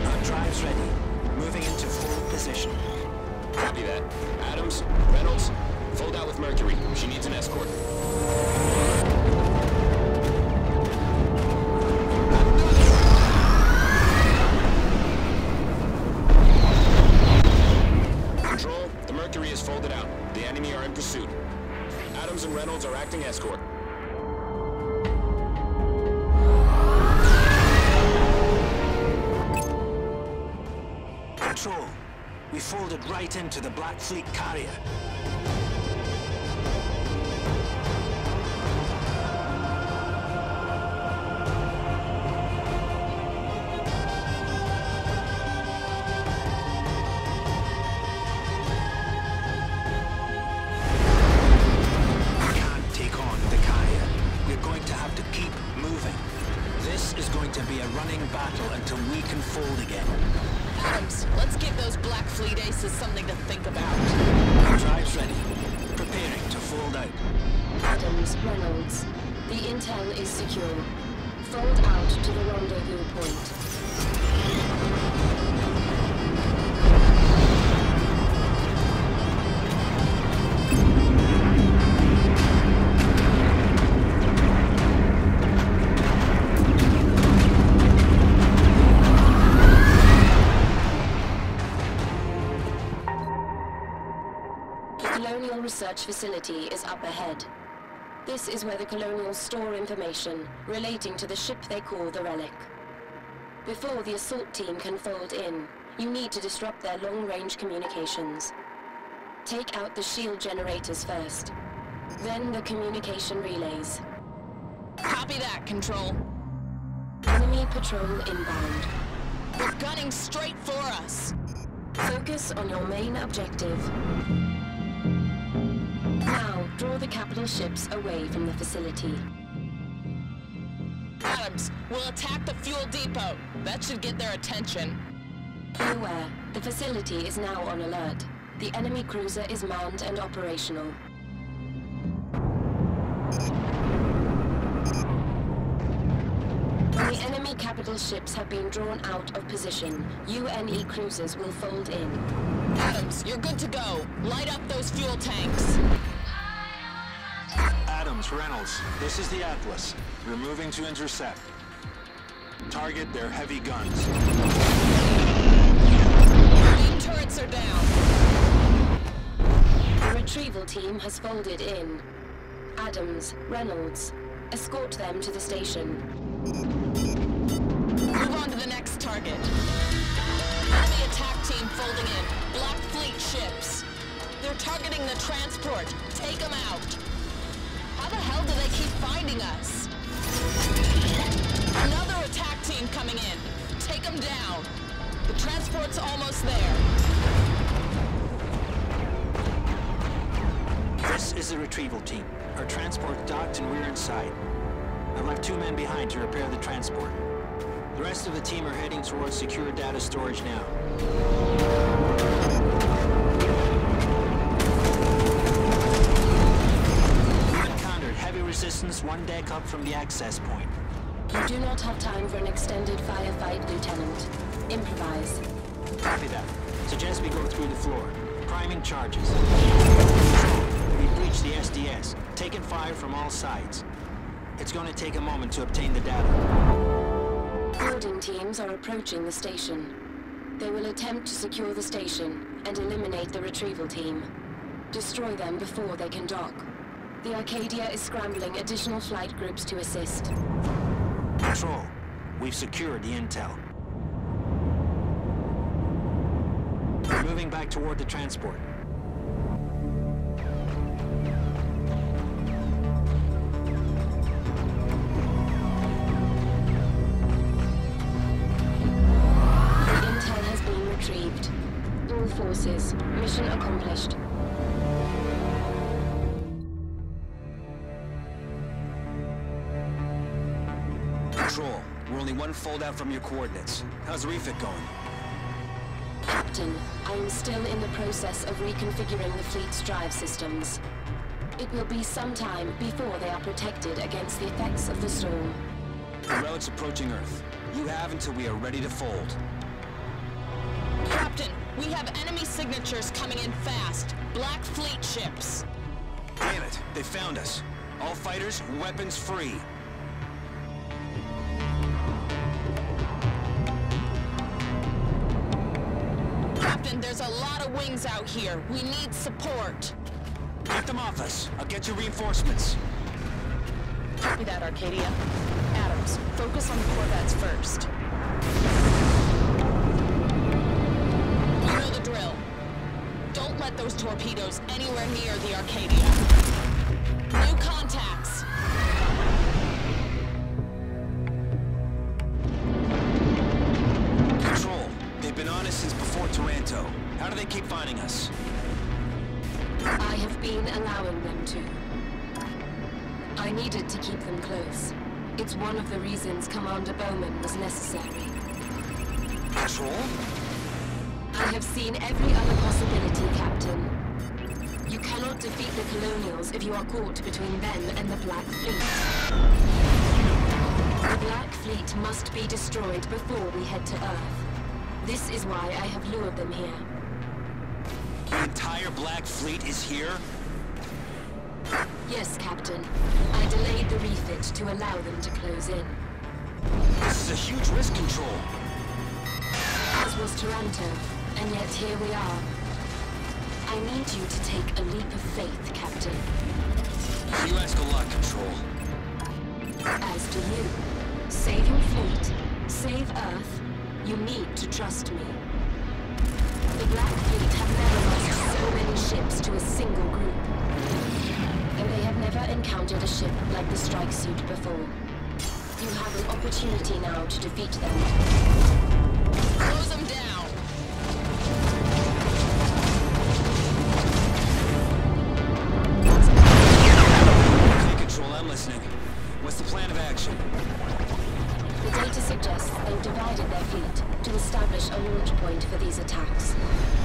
Our drive's ready. Moving into fold position. Copy that. Adams, Reynolds, fold out with Mercury. She needs an escort. Control, the Mercury is folded out. The enemy are in pursuit. Adams and Reynolds are acting escort. Control, we folded right into the Black Fleet carrier. Something to think about. Our drive's ready. Preparing to fold out. Adams, Reynolds. The intel is secure. Fold out to the rendezvous point. Research facility is up ahead. This is where the Colonials store information relating to the ship they call the Relic. Before the assault team can fold in, you need to disrupt their long-range communications. Take out the shield generators first, then the communication relays. Copy that, Control. Enemy patrol inbound. They're gunning straight for us. Focus on your main objective. Now, draw the capital ships away from the facility. Adams, we'll attack the fuel depot. That should get their attention. Beware, the facility is now on alert. The enemy cruiser is manned and operational. When the enemy capital ships have been drawn out of position, UNE cruisers will fold in. Adams, you're good to go. Light up those fuel tanks. Adams, Reynolds, this is the Atlas. We're moving to intercept. Target their heavy guns. Main turrets are down. The retrieval team has folded in. Adams, Reynolds, escort them to the station. Move on to the next target. Enemy attack team folding in. Black Fleet ships. They're targeting the transport. Take them out. How the hell do they keep finding us? Another attack team coming in. Take them down. The transport's almost there. This is the retrieval team. Our transport docked and we're inside. I've left 2 men behind to repair the transport. The rest of the team are heading towards secure data storage now. We've encountered heavy resistance 1 deck up from the access point. You do not have time for an extended firefight, Lieutenant. Improvise. Copy that. Suggest we go through the floor. Priming charges. We've breached the SDS, taken fire from all sides. It's going to take a moment to obtain the data. Boarding teams are approaching the station. They will attempt to secure the station and eliminate the retrieval team. Destroy them before they can dock. The Arcadia is scrambling additional flight groups to assist. Control, we've secured the intel. We're moving back toward the transport. All forces, mission accomplished. Control, we're only 1 fold out from your coordinates. How's the refit going? Captain, I am still in the process of reconfiguring the fleet's drive systems. It will be some time before they are protected against the effects of the storm. The relic's approaching Earth. You have until we are ready to fold. Captain, we have enemy signatures coming in fast. Black Fleet ships. Damn it, they found us. All fighters, weapons free. Captain, there's a lot of wings out here. We need support. Get them off us. I'll get you reinforcements. Copy that, Arcadia. Adams, focus on the corvettes first. You know the drill. Don't let those torpedoes anywhere near the Arcadia. New contacts. Control, they've been on us since before Taranto. How do they keep finding us? I have been allowing them to. I needed to keep them close. It's one of the reasons Commander Bowman was necessary. Control? I have seen every other possibility, Captain. You cannot defeat the Colonials if you are caught between them and the Black Fleet. The Black Fleet must be destroyed before we head to Earth. This is why I have lured them here. The entire Black Fleet is here? Yes, Captain. I delayed the refit to allow them to close in. This is a huge risk, Control. As was Taranto, and yet here we are. I need you to take a leap of faith, Captain. You ask a lot, Control. As do you. Save your fleet. Save Earth. You need to trust me. The Black Fleet have never lost so many ships to a single group. And they have never encountered a ship like the strike suit before. You have an opportunity now to defeat them. Close them down. Okay, Control, I'm listening. What's the plan of action? The data suggests they've divided their fleet to establish a launch point for these attacks.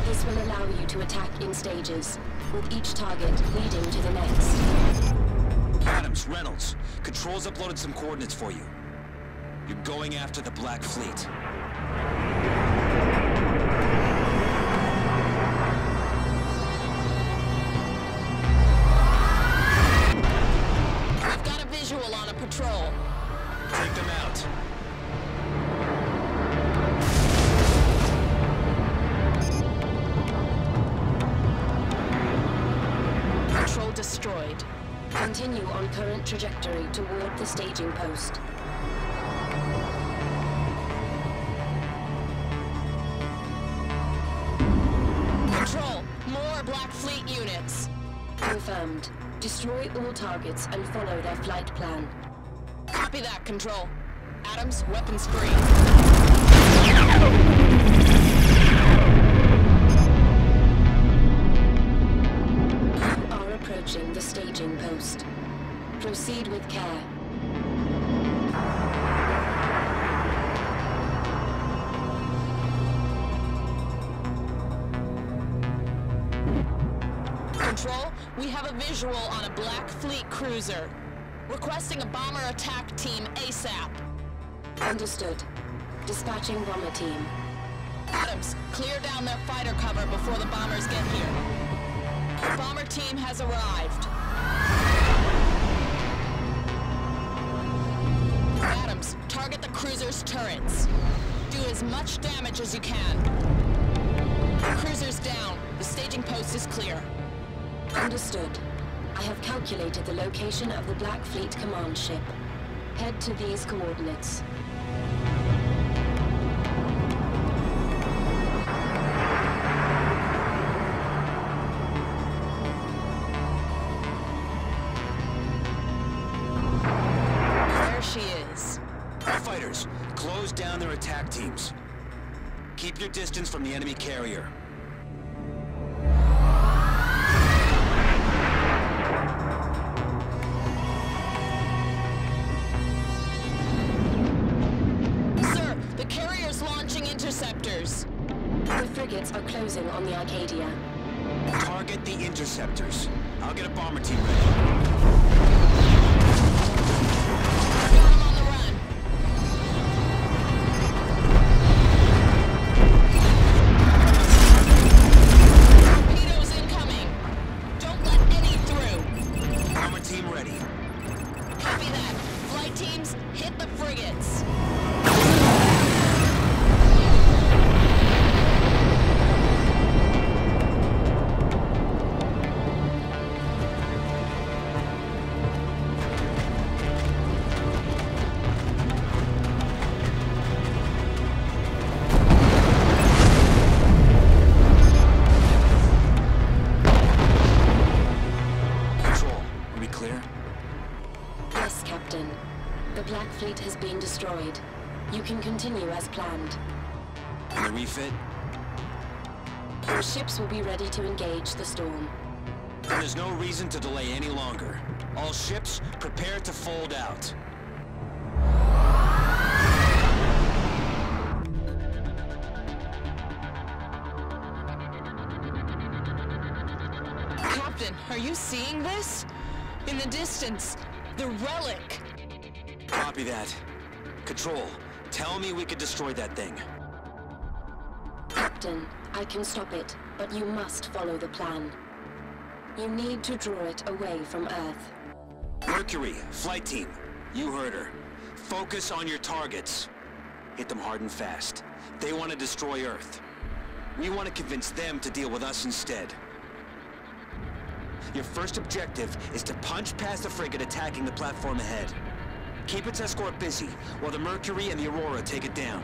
This will allow you to attack in stages, with each target leading to the next. Adams, Reynolds, Control's uploaded some coordinates for you. You're going after the Black Fleet. We've got a visual on a patrol. Take them out. Patrol destroyed. Continue on current trajectory toward the staging post. Control, more Black Fleet units. Confirmed. Destroy all targets and follow their flight plan. Copy that, Control. Adams, weapons free. You are approaching the staging post. Proceed with care. Control, we have a visual on a Black Fleet cruiser. Requesting a bomber attack team ASAP. Understood. Dispatching bomber team. Adams, clear down their fighter cover before the bombers get here. The bomber team has arrived. Adams, target the cruiser's turrets. Do as much damage as you can. The cruiser's down. The staging post is clear. Understood. I have calculated the location of the Black Fleet command ship. Head to these coordinates. There she is. All fighters, close down their attack teams. Keep your distance from the enemy carrier. Sir, the carrier's launching interceptors. The frigates are on the Arcadia. Target the interceptors. I'll get a bomber team ready. Destroyed. You can continue as planned. And the refit? Your ships will be ready to engage the storm. And there's no reason to delay any longer. All ships, prepare to fold out. Captain, are you seeing this? In the distance, the relic. Copy that. Control, tell me we could destroy that thing. Captain, I can stop it, but you must follow the plan. You need to draw it away from Earth. Mercury, flight team, you heard her. Focus on your targets. Hit them hard and fast. They want to destroy Earth. We want to convince them to deal with us instead. Your first objective is to punch past the frigate attacking the platform ahead. Keep its escort busy, while the Mercury and the Aurora take it down.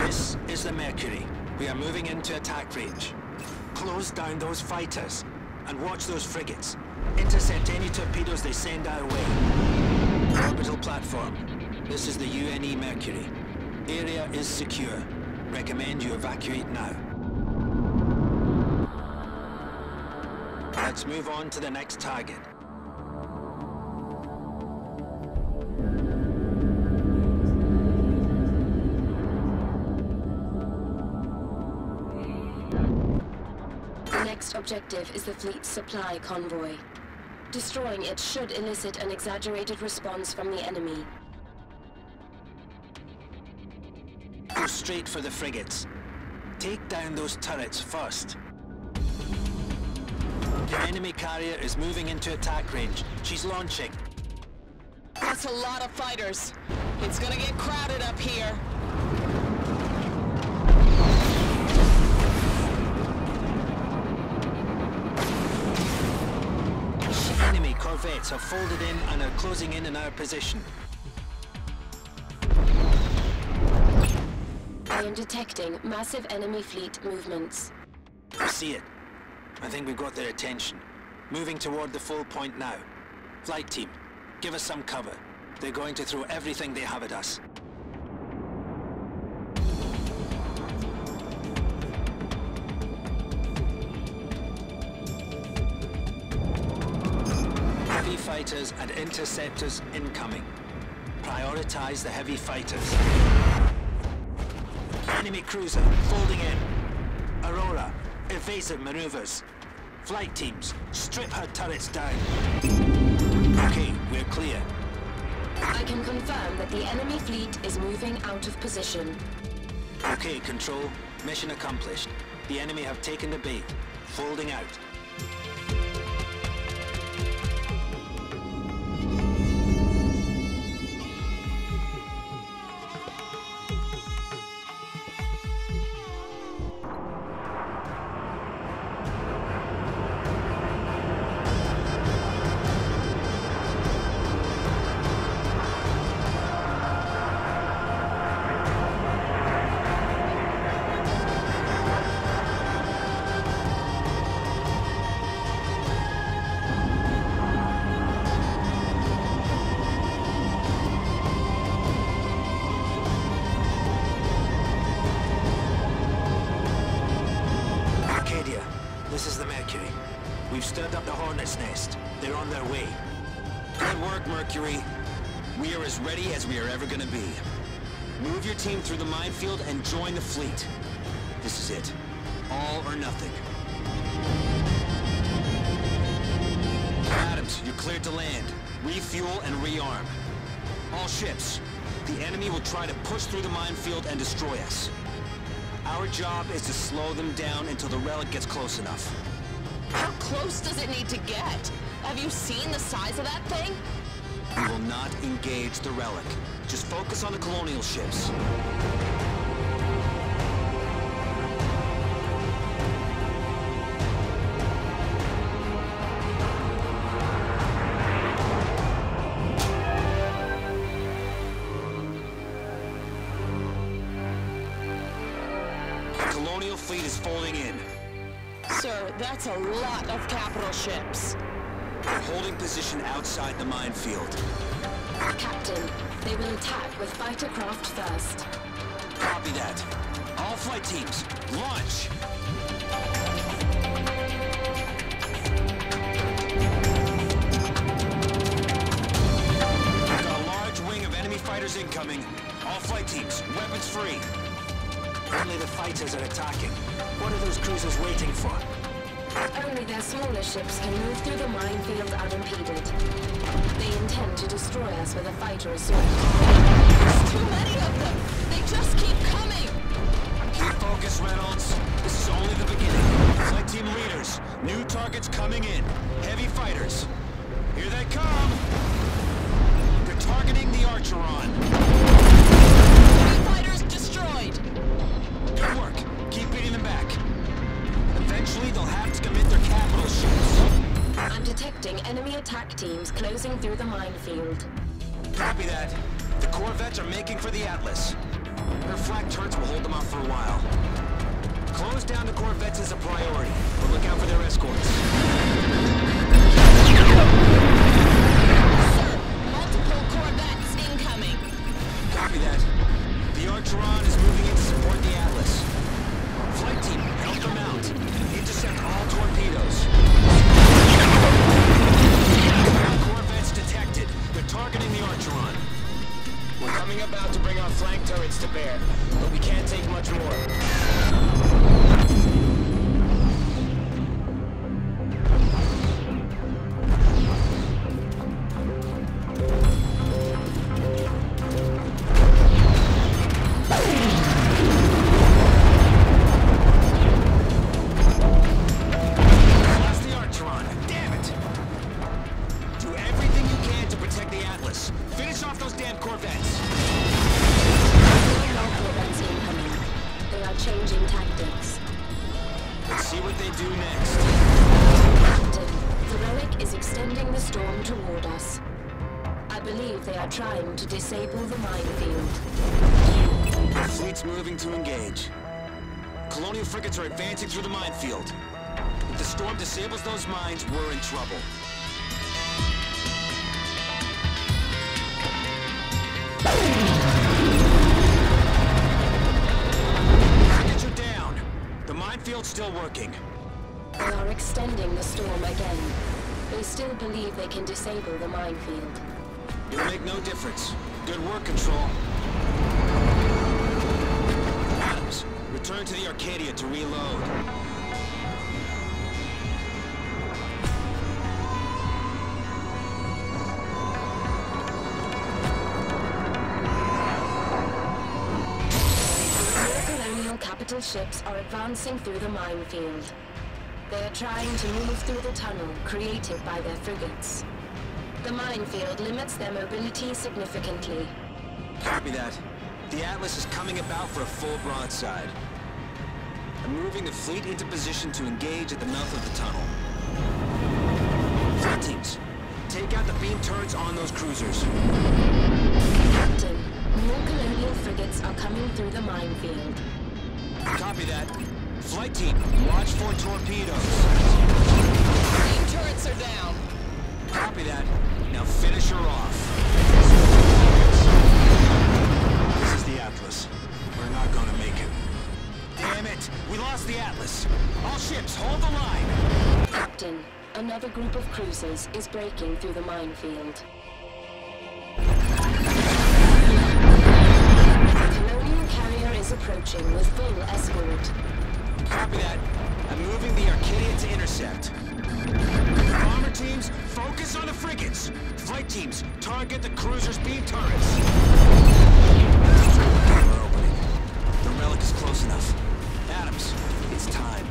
This is the Mercury. We are moving into attack range. Close down those fighters, and watch those frigates. Intercept any torpedoes they send our way. Orbital platform. This is the UNE Mercury. Area is secure. Recommend you evacuate now. Let's move on to the next target. The next objective is the fleet's supply convoy. Destroying it should elicit an exaggerated response from the enemy. Go straight for the frigates. Take down those turrets first. The enemy carrier is moving into attack range. She's launching. That's a lot of fighters. It's gonna get crowded up here. Enemy corvettes have folded in and are closing in our position. I am detecting massive enemy fleet movements. I see it. I think we've got their attention. Moving toward the full point now. Flight team, give us some cover. They're going to throw everything they have at us. Heavy fighters and interceptors incoming. Prioritize the heavy fighters. Enemy cruiser folding in. Aurora, evasive maneuvers. Flight teams, strip her turrets down. Okay, we're clear. I can confirm that the enemy fleet is moving out of position. Okay, Control. Mission accomplished. The enemy have taken the bait. Folding out. This is the Mercury. We've stirred up the Hornet's nest. They're on their way. Good work, Mercury. We are as ready as we are ever gonna be. Move your team through the minefield and join the fleet. This is it. All or nothing. Adams, you're cleared to land. Refuel and rearm. All ships. The enemy will try to push through the minefield and destroy us. Our job is to slow them down until the relic gets close enough. How close does it need to get? Have you seen the size of that thing? We will not engage the relic. Just focus on the colonial ships. The colonial fleet is folding in. Sir, that's a lot of capital ships. They're holding position outside the minefield. Captain, they will attack with fighter craft first. Copy that. All flight teams, launch! We've got a large wing of enemy fighters incoming. All flight teams, weapons free. Only the fighters are attacking. What are those cruisers waiting for? Only their smaller ships can move through the minefield unimpeded. They intend to destroy us with a fighter assault. There's too many of them! They just keep coming! Keep focused, Reynolds. This is only the beginning. Flight team leaders, new targets coming in. Heavy fighters. Here they come! They're targeting the Archeron. Heavy fighters destroyed! Good work. Keep beating them back. Eventually, they'll have to commit their capital ships. I'm detecting enemy attack teams closing through the minefield. Copy that. The corvettes are making for the Atlas. Their flak turrets will hold them off for a while. Close down the corvettes is a priority, but look out for their escorts. Sir, multiple corvettes incoming! Copy that. The Archeron is moving in to support the Atlas. Flight team, help them out. Intercept all torpedoes. Corvettes detected. They're targeting the Archeron. We're coming about to bring our flank turrets to bear, but we can't take much more. Trying to disable the minefield. The fleet's moving to engage. Colonial frigates are advancing through the minefield. If the storm disables those mines, we're in trouble. Frigates are down. The minefield's still working. They are extending the storm again. They still believe they can disable the minefield. It'll make no difference. Good work, Control. Adams, return to the Arcadia to reload. More colonial capital ships are advancing through the minefield. They are trying to move through the tunnel created by their frigates. The minefield limits their mobility significantly. Copy that. The Atlas is coming about for a full broadside. I'm moving the fleet into position to engage at the mouth of the tunnel. Flight teams, take out the beam turrets on those cruisers. Captain, more colonial frigates are coming through the minefield. Copy that. Flight team, watch for torpedoes. Beam turrets are down. Copy that. Now finish her off. This is the Atlas. We're not gonna make it. Damn it! We lost the Atlas. All ships, hold the line. Captain, another group of cruisers is breaking through the minefield. Target the cruiser's beam turrets! The relic is close enough. Adams, it's time.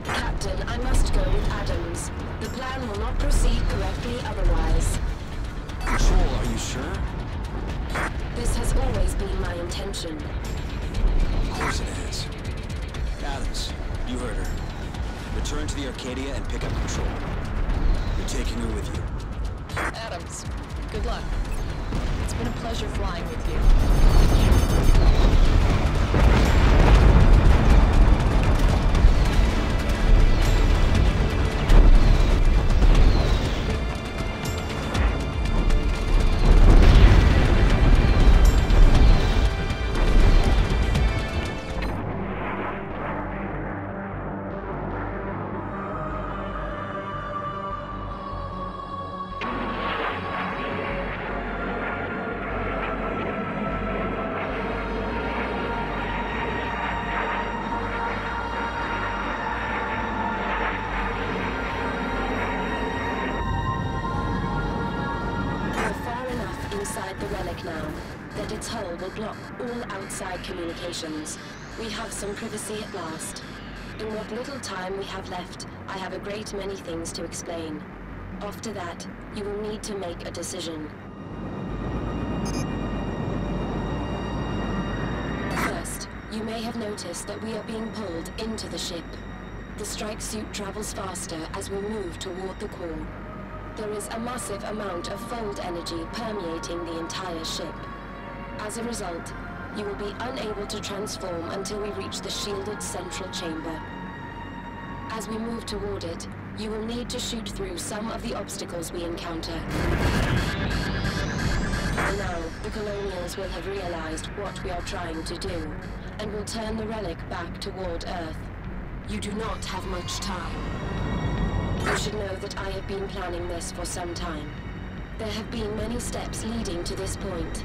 Captain, I must go with Adams. The plan will not proceed correctly otherwise. Control, are you sure? This has always been my intention. Of course it is. Adams, you heard her. Return to the Arcadia and pick up control. You're taking her with you. Adams, good luck. It's been a pleasure flying with you. Inside the relic now, that its hull will block all outside communications. We have some privacy at last. In what little time we have left, I have a great many things to explain. After that, you will need to make a decision. First, you may have noticed that we are being pulled into the ship. The strike suit travels faster as we move toward the core. There is a massive amount of fold energy permeating the entire ship. As a result, you will be unable to transform until we reach the shielded central chamber. As we move toward it, you will need to shoot through some of the obstacles we encounter. And now, the Colonials will have realized what we are trying to do, and will turn the relic back toward Earth. You do not have much time. You should know that I have been planning this for some time. There have been many steps leading to this point.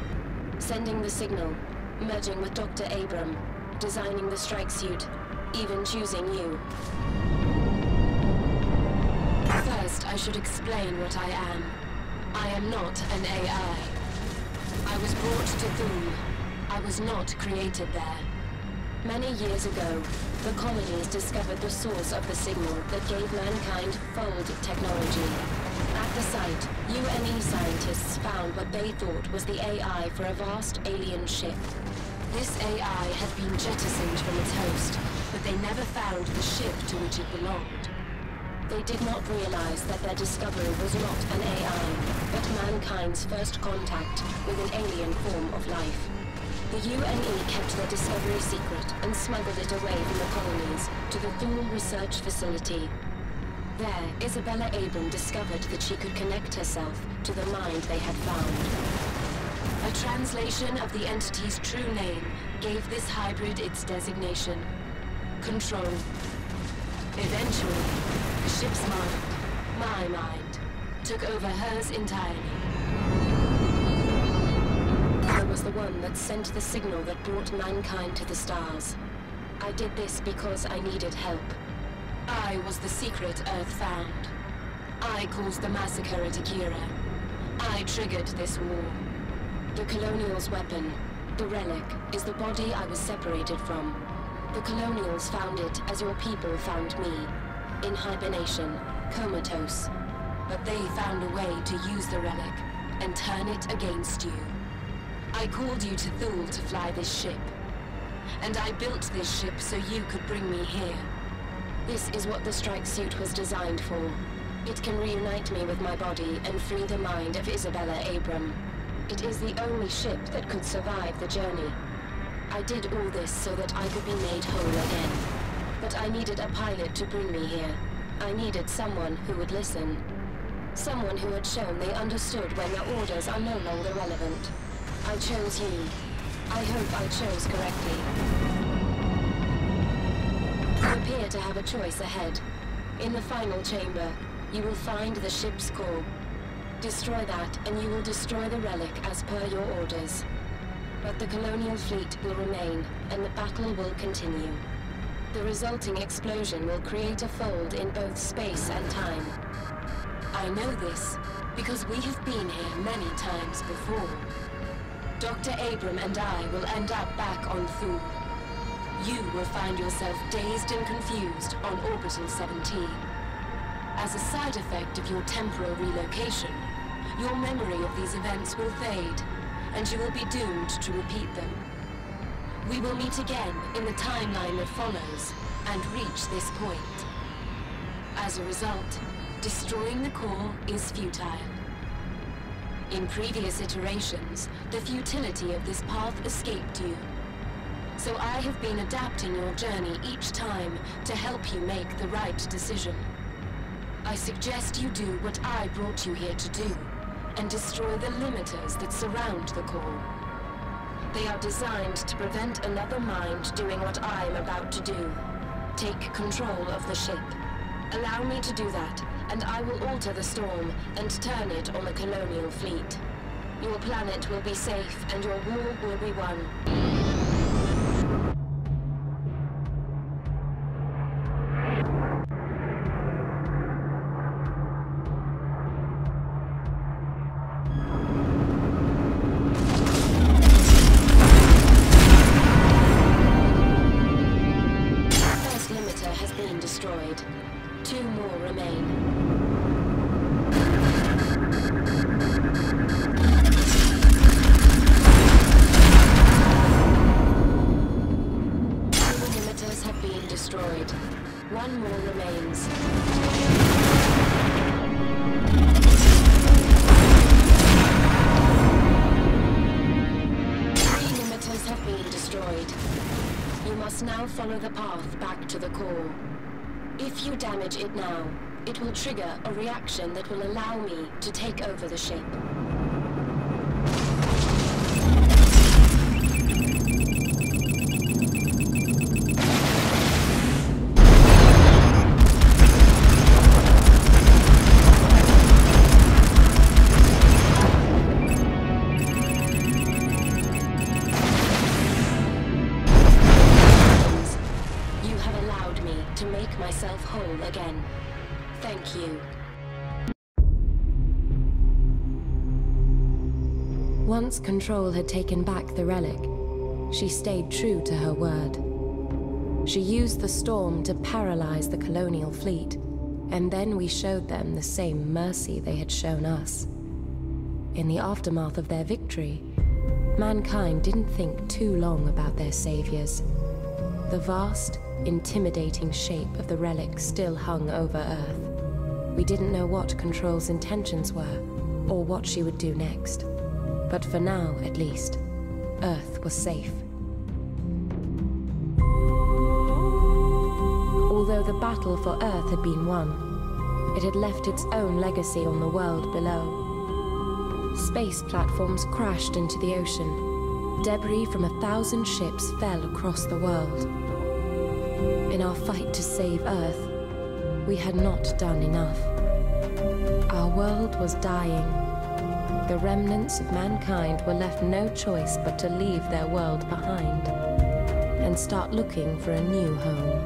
Sending the signal, merging with Dr. Abram, designing the strike suit, even choosing you. First, I should explain what I am. I am not an AI. I was brought to Thule. I was not created there. Many years ago, the colonies discovered the source of the signal that gave mankind fold technology. At the site, UNE scientists found what they thought was the AI for a vast alien ship. This AI had been jettisoned from its host, but they never found the ship to which it belonged. They did not realize that their discovery was not an AI, but mankind's first contact with an alien form of life. The UNE kept their discovery secret and smuggled it away from the colonies to the Thule Research Facility. There, Isabella Abram discovered that she could connect herself to the mind they had found. A translation of the entity's true name gave this hybrid its designation: Control. Eventually, the ship's mind, my mind, took over hers entirely. I was the one that sent the signal that brought mankind to the stars. I did this because I needed help. I was the secret Earth found. I caused the massacre at Akira. I triggered this war. The Colonials' weapon, the relic, is the body I was separated from. The Colonials found it as your people found me, in hibernation, comatose. But they found a way to use the relic and turn it against you. I called you to Thule to fly this ship. And I built this ship so you could bring me here. This is what the strike suit was designed for. It can reunite me with my body and free the mind of Isabella Abram. It is the only ship that could survive the journey. I did all this so that I could be made whole again. But I needed a pilot to bring me here. I needed someone who would listen. Someone who had shown they understood when their orders are no longer relevant. I chose you. I hope I chose correctly. You appear to have a choice ahead. In the final chamber, you will find the ship's core. Destroy that, and you will destroy the relic as per your orders. But the colonial fleet will remain, and the battle will continue. The resulting explosion will create a fold in both space and time. I know this, Because we have been here many times before. Dr. Abram and I will end up back on Thule. You will find yourself dazed and confused on Orbital 17. As a side effect of your temporal relocation, your memory of these events will fade, and you will be doomed to repeat them. We will meet again in the timeline that follows, and reach this point. As a result, destroying the core is futile. In previous iterations, the futility of this path escaped you. So I have been adapting your journey each time to help you make the right decision. I suggest you do what I brought you here to do, and destroy the limiters that surround the core. They are designed to prevent another mind doing what I am about to do. Take control of the ship. Allow me to do that, and I will alter the storm and turn it on the colonial fleet. Your planet will be safe, and your war will be won. Destroyed. 2 more remain. The limiters have been destroyed. 1 more remains. 3 limiters have been destroyed. You must now follow the path back to the core. If you damage it now, it will trigger a reaction that will allow me to take over the ship. Myself whole again. Thank you. Once Control had taken back the relic, she stayed true to her word. She used the storm to paralyze the colonial fleet, and then we showed them the same mercy they had shown us. In the aftermath of their victory, mankind didn't think too long about their saviors. The vast, intimidating shape of the relic still hung over Earth. We didn't know what Control's intentions were, or what she would do next. But for now, at least, Earth was safe. Although the battle for Earth had been won, it had left its own legacy on the world below. Space platforms crashed into the ocean. Debris from 1,000 ships fell across the world. In our fight to save Earth, we had not done enough. Our world was dying. The remnants of mankind were left no choice but to leave their world behind and start looking for a new home.